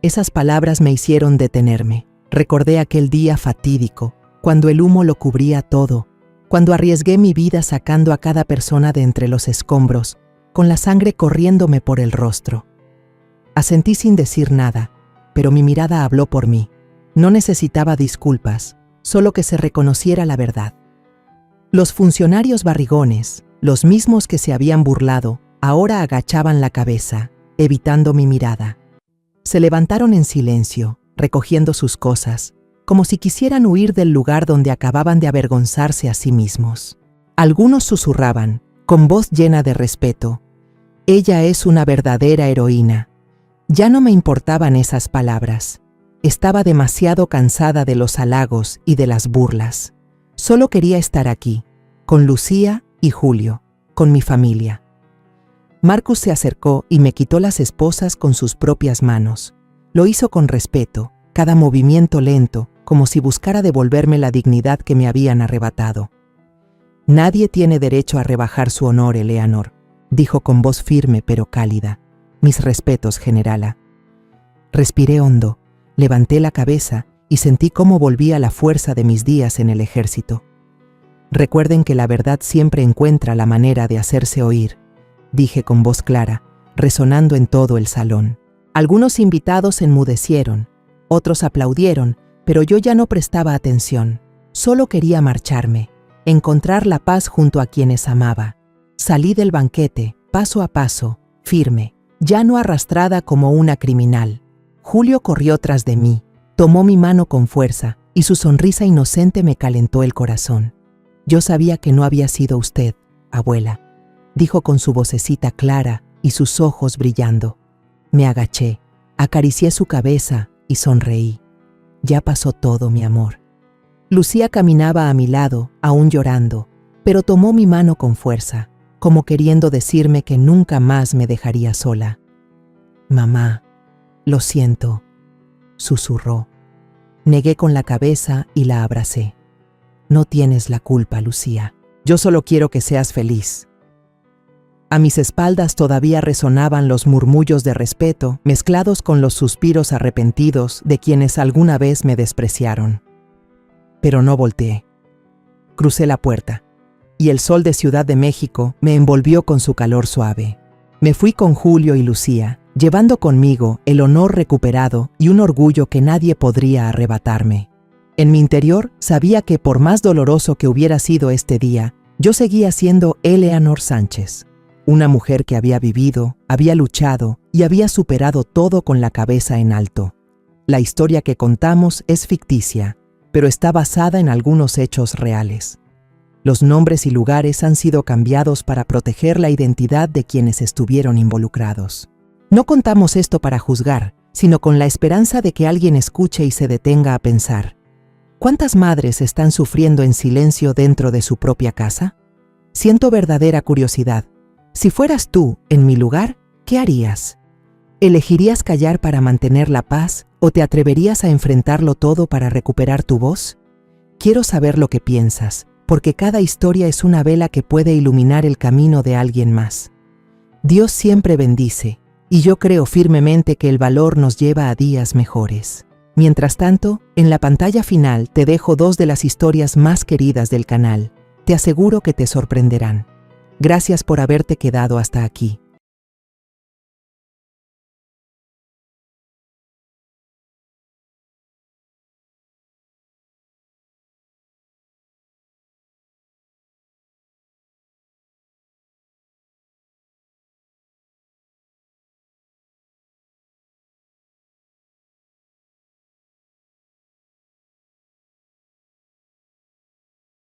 Esas palabras me hicieron detenerme. Recordé aquel día fatídico, cuando el humo lo cubría todo, cuando arriesgué mi vida sacando a cada persona de entre los escombros, con la sangre corriéndome por el rostro. Asentí sin decir nada, pero mi mirada habló por mí. No necesitaba disculpas, solo que se reconociera la verdad. Los funcionarios barrigones, los mismos que se habían burlado, ahora agachaban la cabeza, evitando mi mirada. Se levantaron en silencio, recogiendo sus cosas, como si quisieran huir del lugar donde acababan de avergonzarse a sí mismos. Algunos susurraban, con voz llena de respeto: «Ella es una verdadera heroína». Ya no me importaban esas palabras. Estaba demasiado cansada de los halagos y de las burlas. Solo quería estar aquí, con Lucía y Julio, con mi familia. Marcus se acercó y me quitó las esposas con sus propias manos. Lo hizo con respeto, cada movimiento lento, como si buscara devolverme la dignidad que me habían arrebatado. «Nadie tiene derecho a rebajar su honor, Eleanor», dijo con voz firme pero cálida. «Mis respetos, generala». Respiré hondo, levanté la cabeza y sentí cómo volvía la fuerza de mis días en el ejército. «Recuerden que la verdad siempre encuentra la manera de hacerse oír», dije con voz clara, resonando en todo el salón. Algunos invitados enmudecieron, otros aplaudieron, pero yo ya no prestaba atención. Solo quería marcharme, encontrar la paz junto a quienes amaba. Salí del banquete, paso a paso, firme, ya no arrastrada como una criminal. Julio corrió tras de mí, tomó mi mano con fuerza y su sonrisa inocente me calentó el corazón. «Yo sabía que no había sido usted, abuela», dijo con su vocecita clara y sus ojos brillando. Me agaché, acaricié su cabeza y sonreí. «Ya pasó todo, mi amor». Lucía caminaba a mi lado, aún llorando, pero tomó mi mano con fuerza, como queriendo decirme que nunca más me dejaría sola. «Mamá, lo siento», susurró. Negué con la cabeza y la abracé. «No tienes la culpa, Lucía. Yo solo quiero que seas feliz». A mis espaldas todavía resonaban los murmullos de respeto, mezclados con los suspiros arrepentidos de quienes alguna vez me despreciaron. Pero no volteé. Crucé la puerta, y el sol de Ciudad de México me envolvió con su calor suave. Me fui con Julio y Lucía, llevando conmigo el honor recuperado y un orgullo que nadie podría arrebatarme. En mi interior sabía que por más doloroso que hubiera sido este día, yo seguía siendo Eleanor Sánchez. Una mujer que había vivido, había luchado y había superado todo con la cabeza en alto. La historia que contamos es ficticia, pero está basada en algunos hechos reales. Los nombres y lugares han sido cambiados para proteger la identidad de quienes estuvieron involucrados. No contamos esto para juzgar, sino con la esperanza de que alguien escuche y se detenga a pensar: ¿cuántas madres están sufriendo en silencio dentro de su propia casa? Siento verdadera curiosidad. Si fueras tú en mi lugar, ¿qué harías? ¿Elegirías callar para mantener la paz o te atreverías a enfrentarlo todo para recuperar tu voz? Quiero saber lo que piensas, porque cada historia es una vela que puede iluminar el camino de alguien más. Dios siempre bendice, y yo creo firmemente que el valor nos lleva a días mejores. Mientras tanto, en la pantalla final te dejo 2 de las historias más queridas del canal. Te aseguro que te sorprenderán. Gracias por haberte quedado hasta aquí.